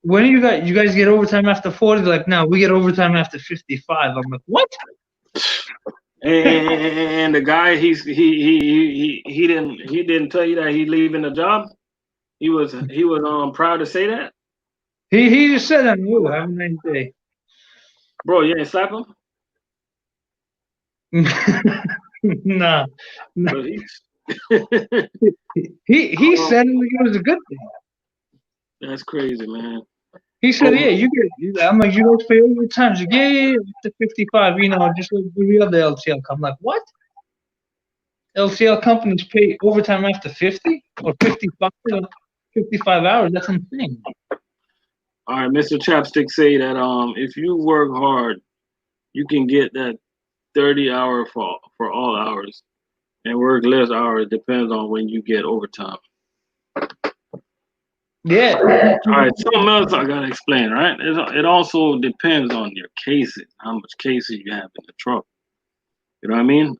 when do you guys get overtime after 40? They're like, no, we get overtime after 55. I'm like, what? And the guy he didn't tell you that he's leaving the job. He was proud to say that. He just said that. Oh, have a nice day. Bro, you ain't slap him? Nah. But he said it was a good thing. That's crazy, man. He said, yeah, you get. I'm like, you guys pay overtime. He's like, yeah, to 55, just like the other LTL. I'm like, what? LTL companies pay overtime after 50 or 55 or 55 hours. That's insane. All right, Mr. Chapstick say that if you work hard, you can get that 30 hour for all hours, and work less hours depends on when you get overtime. Yeah. All right, something else I gotta explain, right? It also depends on your cases, how much cases you have in the truck. You know what I mean?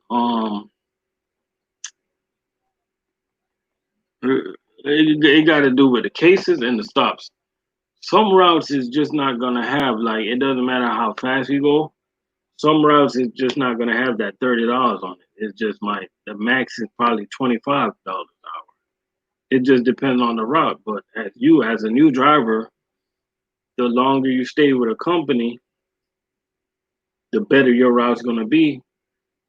It got to do with the cases and the stops. Some routes is just not gonna have, like, it doesn't matter how fast you go. Some routes is just not gonna have that $30 on it. It's just the max is probably $25 an hour. It just depends on the route. But as a new driver, the longer you stay with a company, the better your route's gonna be.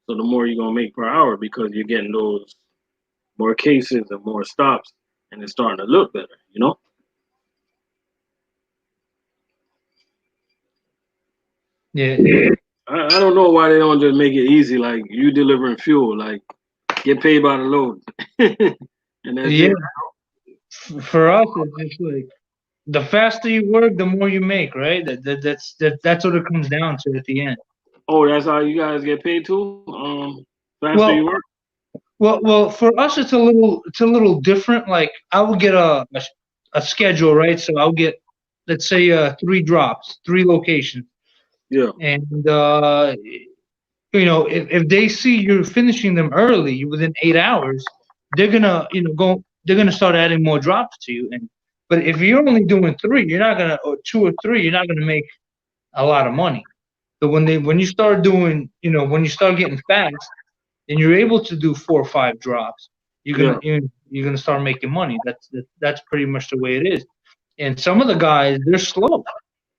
So the more you're gonna make per hour, because you're getting those more cases and more stops, and it's starting to look better, you know? Yeah. I don't know why they don't just make it easy, like you delivering fuel, like get paid by the load, and that's Yeah. it. For us, it's just like the faster you work, the more you make, right? That's what it comes down to at the end. Oh, that's how you guys get paid too. Faster you Well, work. well, for us, it's a little different. Like I will get a schedule, right? So I'll get, let's say, 3 drops, 3 locations, Yeah, and if they see you're finishing them early within 8 hours, they're gonna go. They're gonna start adding more drops to you. And but if you're only doing 3, you're not gonna, or 2 or 3, you're not gonna make a lot of money. But when you start doing, when you start getting fast and you're able to do 4 or 5 drops, you're yeah. gonna you're gonna start making money. That's pretty much the way it is. And some of the guys, they're slow.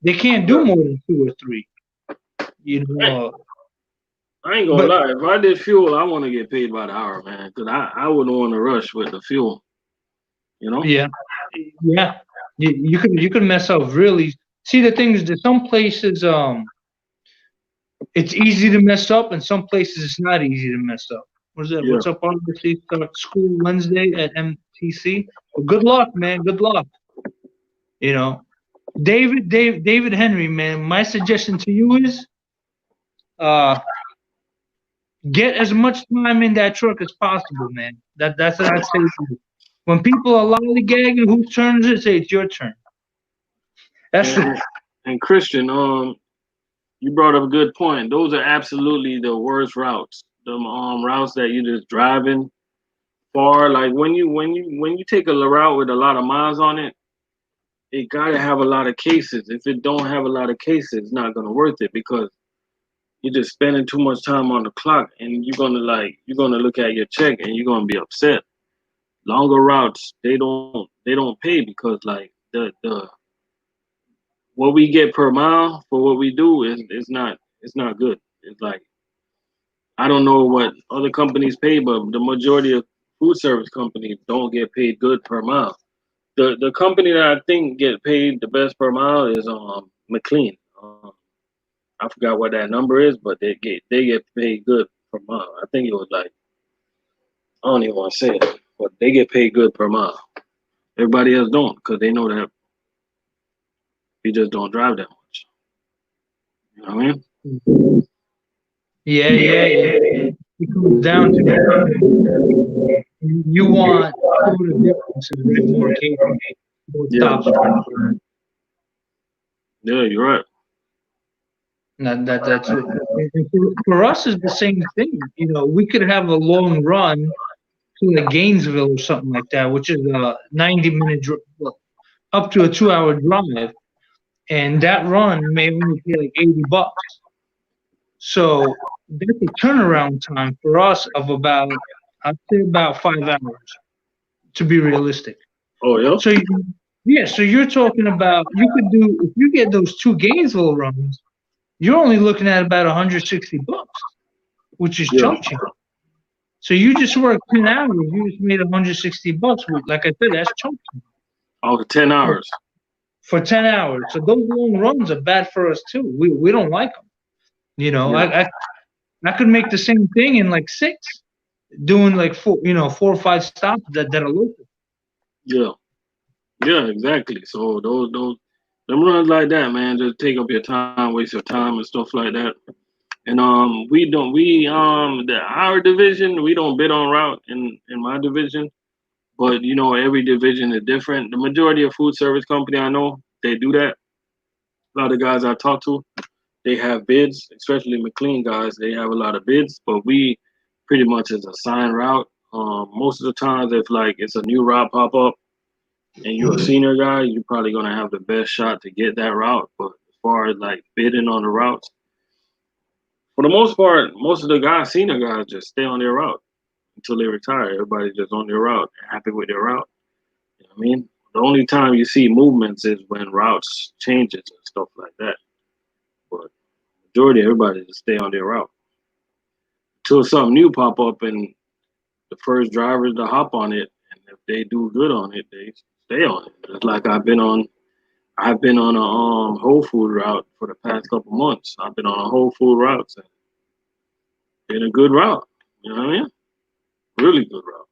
They can't do Yeah. more than 2 or 3. You I, know, I ain't gonna but lie. If I did fuel, I want to get paid by the hour, man, because I wouldn't want to rush with the fuel. You know? yeah, yeah, you could mess up really. See, the thing is that some places, it's easy to mess up, and some places it's not easy to mess up. What's that? Yeah. What's up, RBC? Start school Wednesday at MTC. Well, good luck, man. Good luck. You know, David Henry, man. My suggestion to you is, uh, get as much time in that truck as possible, man. That's what I'd say to you. When people are lollygagging, whose turn is it? Say it's your turn. That's And, and Christian, you brought up a good point. Those are absolutely the worst routes. The routes that you just driving far. Like when you take a route with a lot of miles on it, it gotta have a lot of cases. If it don't have a lot of cases, it's not gonna worth it because you're just spending too much time on the clock, and you're gonna look at your check and you're gonna be upset. Longer routes, they don't pay because like the what we get per mile for what we do is not good. It's like I don't know what other companies pay, but the majority of food service companies don't get paid good per mile. The company that I think get paid the best per mile is McLean. I forgot what that number is, but they get paid good per mile. I think it was like I don't even want to say it, but they get paid good per mile. Everybody else don't because they know that we just don't drive that much. You know what I mean? yeah, yeah. It comes down to you want shorter distances, right? More cases, more Yeah, stops per hour. yeah, you're right. That's it. And for us, is the same thing. We could have a long run to like Gainesville or something like that, which is a 90-minute, well, up to a 2-hour drive, and that run may only pay like $80. So that's a turnaround time for us of about, I'd say, about 5 hours, to be realistic. Oh yeah, So yeah, so you're talking about, you could do, if you get those 2 Gainesville runs, you're only looking at about $160, which is yeah. chump change. So you just work 10 hours, you just made $160. Like I said, that's chump change All the 10 hours. for 10 hours. So those long runs are bad for us too. We don't like them. Yeah, I could make the same thing in like 6, doing like 4 or 5 stops that are local. yeah, yeah. Exactly. So those them runs like that, man, just take up your time, waste your time and stuff like that. And our division we don't bid on route in my division, but every division is different. The majority of food service company I know they do that. A lot of guys I talk to, they have bids, especially McLean guys. They have a lot of bids, but we pretty much is a signed route. Most of the times, if like it's a new route pop up and you're a senior guy, you're probably gonna have the best shot to get that route. But as far as like bidding on the routes, for the most part, most of the guys, senior guys, just stay on their route until they retire. Everybody's just on their route, happy with their route. You know what I mean? The only time you see movements is when routes changes and stuff like that. But majority everybody just stay on their route until something new pop up and the first drivers to hop on it, and if they do good on it, they stay on it. Just like I've been on a whole food route for the past couple months. I've been on a whole food route. And been a good route. You know what I mean? Really good route.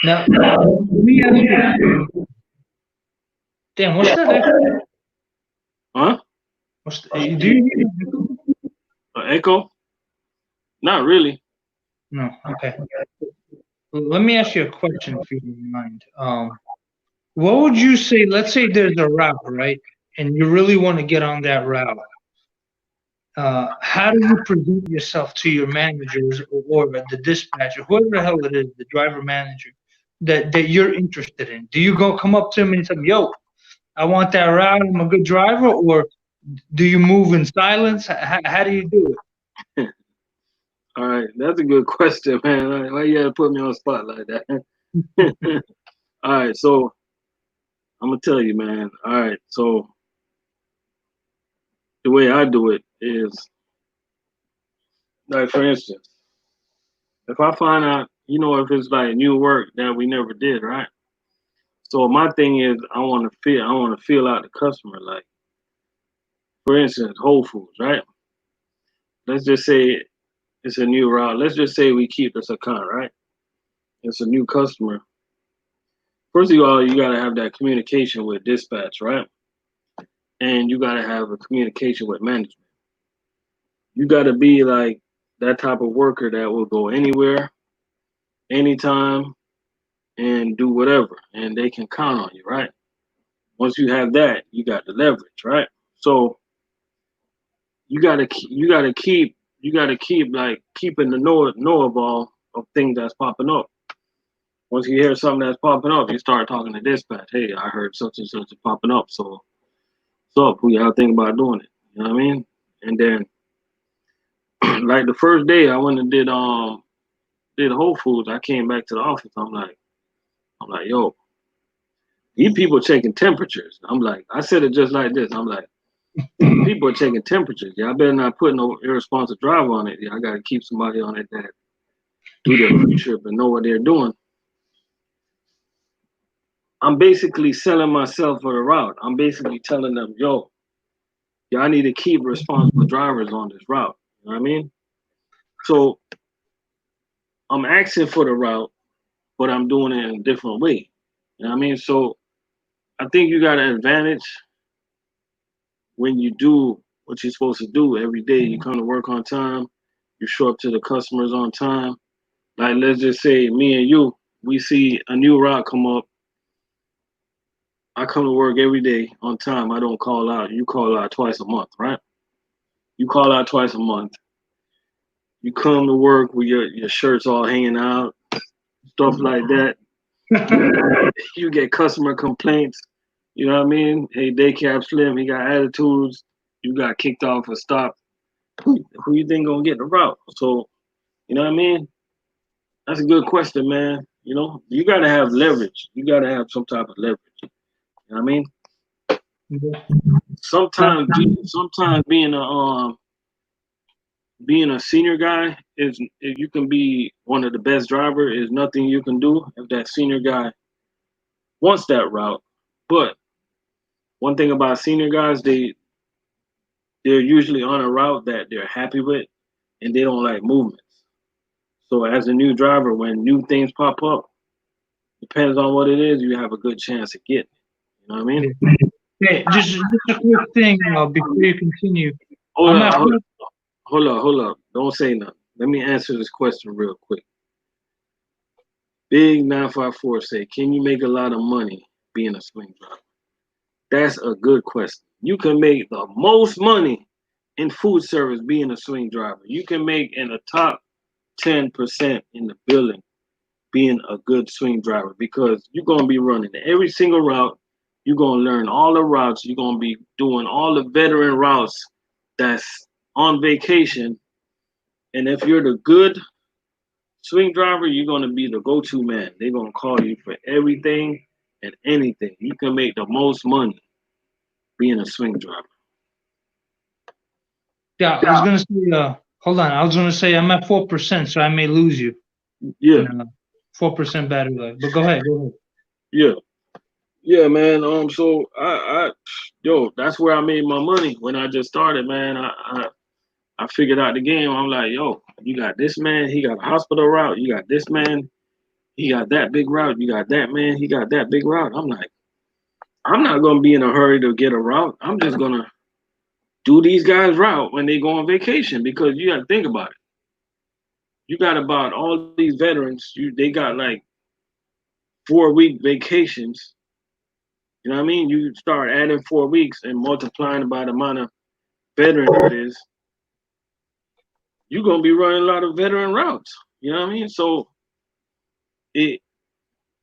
Now, let me ask you. Damn, what's that? Huh? Do you hear? Echo? Not really. No. Okay. Let me ask you a question, if you don't mind. What would you say? Let's say there's a route, right, and you really want to get on that route. How do you present yourself to your managers or the dispatcher, whoever the hell it is, the driver manager, that you're interested in? Do you come up to them and say, "Yo, I want that route. I'm a good driver," or do you move in silence? How do you do it? All right, that's a good question, man. Why you gotta put me on the spot like that? All right, so I'm gonna tell you, man. All right, so the way I do it is, like, for instance, if I find out, if it's like new work that we never did, right? So my thing is, I want to feel out the customer. Like, for instance, Whole Foods, right? Let's just say it's a new route. Let's just say we keep this account, right? It's a new customer. First of all, you gotta have that communication with dispatch, right? And you gotta have a communication with management. You gotta be like that type of worker that will go anywhere, anytime, and do whatever, and they can count on you, right? Once you have that, you got the leverage, right? So you gotta keep like keeping the know of all of things that's popping up. Once you hear something that's popping up, you start talking to dispatch. Hey, I heard such and such is popping up, so what's up? Who y'all think about doing it? You know what I mean? And then like the first day I went and did Whole Foods, I came back to the office. I'm like, yo, these people checking temperatures. I'm like, I said it just like this. I'm like, people are checking temperatures. Y'all better not put no irresponsible driver on it. I gotta keep somebody on it that do their pre-trip and know what they're doing. I'm basically selling myself for the route. I'm basically telling them, yo, y'all need to keep responsible drivers on this route. You know what I mean? So I'm asking for the route, but I'm doing it in a different way. You know what I mean? So I think you got an advantage when you do what you're supposed to do every day. You come to work on time, you show up to the customers on time. Like, let's just say me and you, we see a new route come up. I come to work every day on time. I don't call out. You call out twice a month, right? You call out twice a month. You come to work with your shirts all hanging out, stuff like that. You get customer complaints. You know what I mean? Hey, Daycap Slim, he got attitudes. You got kicked off a stop. Who you think gonna get the route? So, you know what I mean? That's a good question, man. You gotta have leverage. You gotta have some type of leverage. You know what I mean? Sometimes being a senior guy is, if you can be one of the best driver, is nothing you can do if that senior guy wants that route. But one thing about senior guys, they're usually on a route that they're happy with, and they don't like movements. So as a new driver, when new things pop up, depends on what it is, you have a good chance of getting it. You know what I mean? Hey, just a quick thing before you continue. Hold up. Don't say nothing. Let me answer this question real quick. Big 954 say, can you make a lot of money being a swing driver? That's a good question. You can make the most money in food service being a swing driver. You can make in the top 10% in the building being a good swing driver, because you're going to be running every single route. You're going to learn all the routes. You're going to be doing all the veteran routes that's on vacation. And if you're the good swing driver, you're going to be the go-to man. They're going to call you for everything and anything. You can make the most money being a swing driver. Yeah, I was gonna say. Hold on, I was gonna say I'm at 4%, so I may lose you. Yeah. 4% battery life. But go ahead. Yeah. Yeah, man. So yo, that's where I made my money when I just started, man. I figured out the game. I'm like, yo, you got this man, he got a hospital route. You got this man, he got that big route. You got that man, he got that big route. I'm like, I'm not gonna be in a hurry to get a route. I'm just gonna do these guys' route when they go on vacation because you got to think about it. You got about all these veterans. They got like 4 week vacations. You know what I mean? You start adding 4 weeks and multiplying by the amount of veterans it is. You're gonna be running a lot of veteran routes. You know what I mean? So it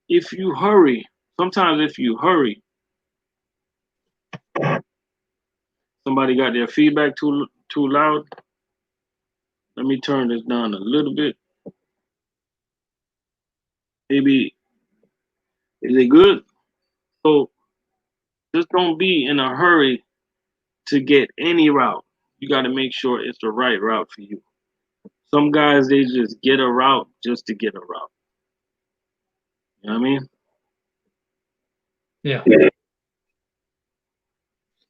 if you hurry, sometimes if you hurry, somebody got their feedback too loud. Let me turn this down a little bit. Maybe is it good? So just don't be in a hurry to get any route. You got to make sure it's the right route for you. Some guys they just get a route just to get a route. You know what I mean? Yeah.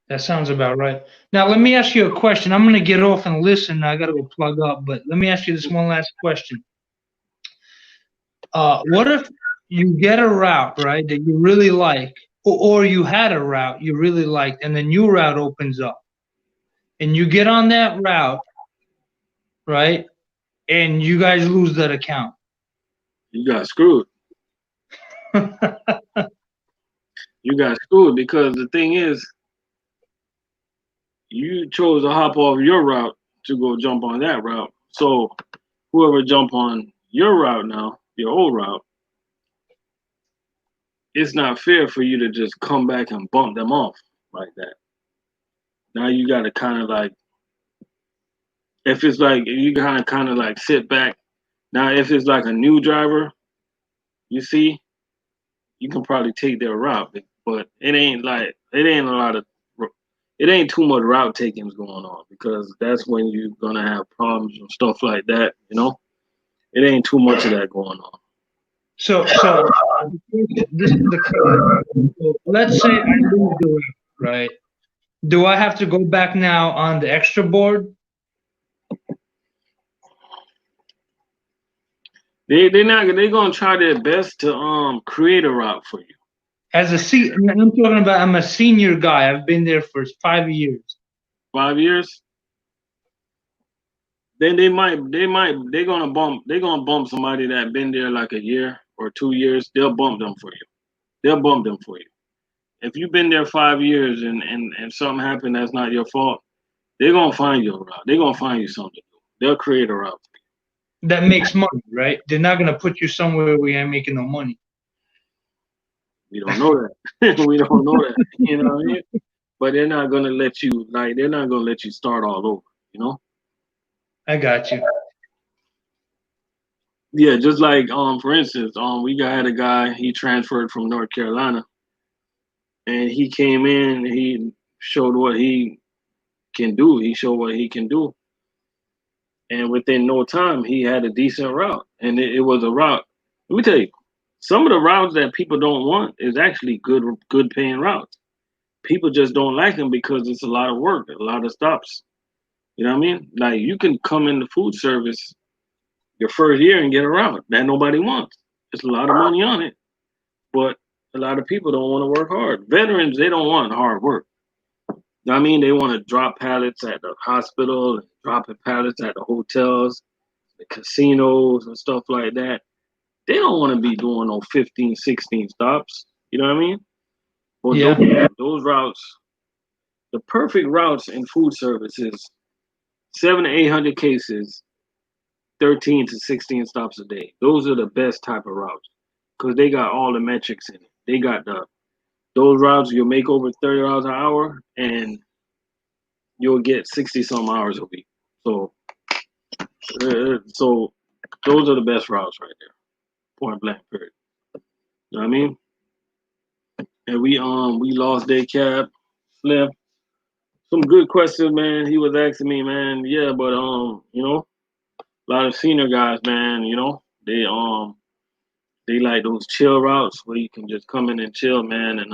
That sounds about right. Now, let me ask you a question. I'm going to get off and listen. I got to go plug up, but let me ask you this one last question. What if you get a route, right, that you really like, or you had a route you really liked, and the new route opens up, and you get on that route, right, and you guys lose that account? You got screwed. You got screwed because the thing is, you chose to hop off your route to go jump on that route. So whoever jump on your route now, your old route, it's not fair for you to just come back and bump them off like that. Now you got to kind of like, if it's like you kind of like sit back. Now if it's like a new driver, you see, you can probably take their route, but it ain't it ain't too much route takings going on because that's when you're gonna have problems and stuff like that. You know, it ain't too much of that going on. So this is the question. So let's say I lose the route, right? Do I have to go back now on the extra board? They're gonna try their best to create a route for you. I'm talking about I'm a senior guy. I've been there for 5 years. 5 years. Then they're gonna bump somebody that been there like a year or 2 years. They'll bump them for you. They'll bump them for you. If you've been there 5 years and something happened that's not your fault, they're gonna find you a route. They're gonna find you something to do. They'll create a route. That makes money, right? They're not gonna put you somewhere where you ain't making no money. We don't know that. We don't know that. You know what I mean? But they're not gonna let you they're not gonna let you start all over, you know? I got you. Yeah, just like for instance, we had a guy, he transferred from North Carolina and he came in, he showed what he can do. He showed what he can do. And within no time he had a decent route. And it was a route. Let me tell you, some of the routes that people don't want is actually good paying routes. People just don't like them because it's a lot of work, a lot of stops. You know what I mean? Like you can come into food service your first year and get a route that nobody wants. There's a lot of money on it, but a lot of people don't want to work hard. Veterans, they don't want hard work. You know what I mean? They want to drop pallets at the hospital, and dropping pallets at the hotels, the casinos and stuff like that. They don't want to be doing no 15, 16 stops. You know what I mean? Well, Yeah. those routes, the perfect routes in food service is 700 to 800 cases, 13 to 16 stops a day. Those are the best type of routes because they got all the metrics in it. They got those routes you'll make over $30 an hour and you'll get 60 some hours a week. So those are the best routes right there. Point blank period. You know what I mean? And we lost day cab, Slim. Some good questions, man. He was asking me, man. Yeah, but you know, a lot of senior guys, man. You know, They like those chill routes where you can just come in and chill, man, and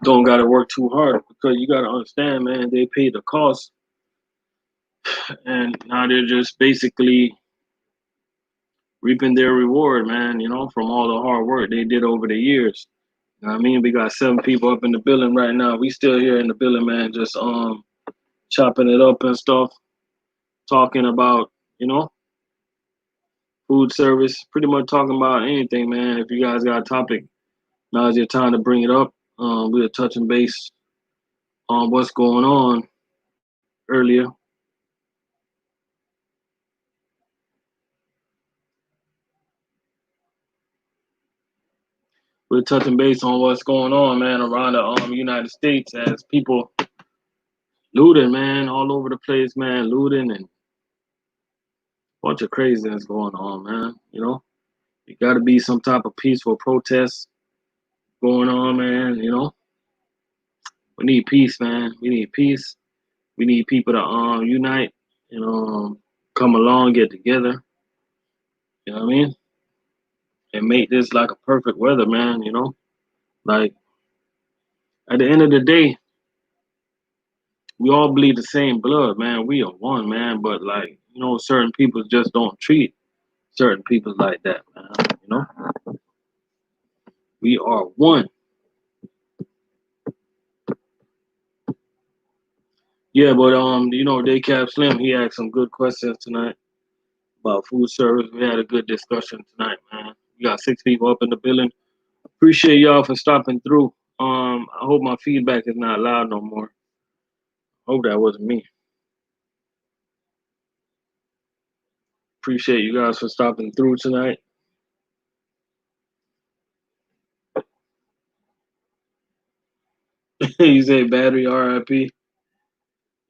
don't gotta work too hard, because you gotta understand, man, they pay the cost, and now they're just basically reaping their reward, man, from all the hard work they did over the years. You know what I mean? We got 7 people up in the building right now. We still here in the building, man, just chopping it up and stuff, talking about, food service, pretty much talking about anything, man. If you guys got a topic, now's your time to bring it up. We were touching base on what's going on earlier. We're touching base on what's going on, man, around the United States, as people looting, man, all over the place, man, looting and bunch of craziness going on, man. You got to be some type of peaceful protest going on, man. We need peace, man. We need peace. We need people to unite and come along, get together. You know what I mean? And make this like a perfect weather, man. Like at the end of the day, we all bleed the same blood, man. We are one, man. But like, certain people just don't treat certain people like that, man. We are one. Yeah, but Daycap Slim, he asked some good questions tonight about food service. We had a good discussion tonight, man. We got 6 people up in the building. Appreciate y'all for stopping through. I hope my feedback is not loud no more. Hope that wasn't me. Appreciate you guys for stopping through tonight. You say battery RIP.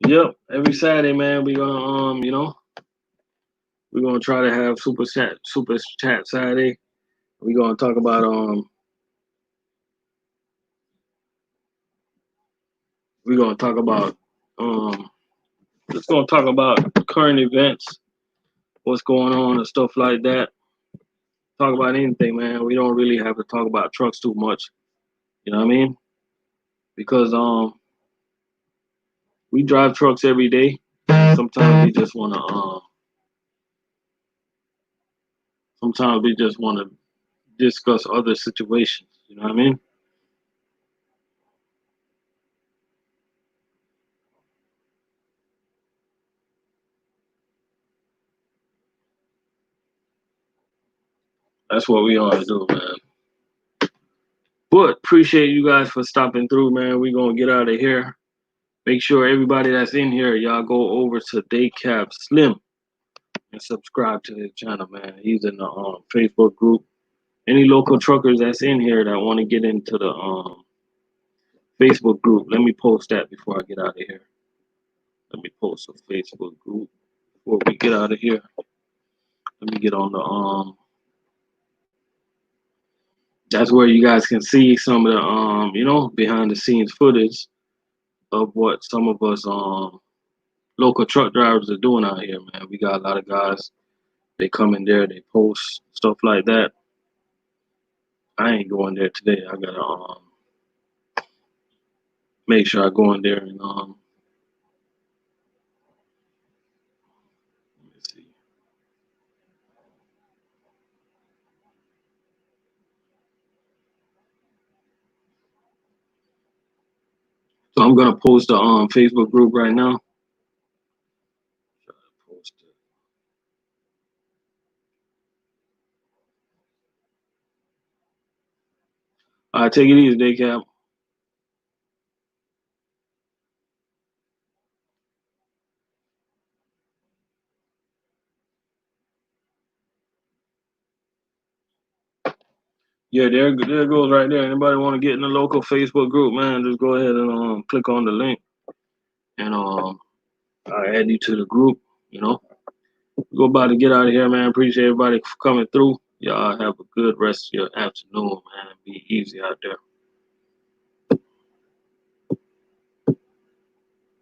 Yep, every Saturday, man, we gonna we're gonna try to have super chat Saturday. We're gonna talk about we're gonna talk about just gonna talk about current events, what's going on and stuff like that. Talk about anything, man. We don't really have to talk about trucks too much. You know what I mean? Because we drive trucks every day. Sometimes we just wanna discuss other situations. You know what I mean? That's what we ought to do, man. But appreciate you guys for stopping through, man. We're gonna get out of here. Make sure everybody that's in here, y'all go over to Daycap Slim and subscribe to his channel, man. He's in the Facebook group. Any local truckers that's in here that want to get into the Facebook group, let me post that before I get out of here. Let me post a Facebook group before we get out of here. Let me get on the that's where you guys can see some of the behind the scenes footage of what some of us local truck drivers are doing out here, man. We got a lot of guys, they come in there, they post stuff like that. I ain't going there today. I gotta make sure I go in there and let me see. So I'm gonna post the Facebook group right now. Post it. All right, take it easy, Daycap. Yeah, there it goes right there. Anybody want to get in the local Facebook group, man, just go ahead and click on the link, and I'll add you to the group. Go about to get out of here, man. Appreciate everybody for coming through. Y'all have a good rest of your afternoon, man. Be easy out there.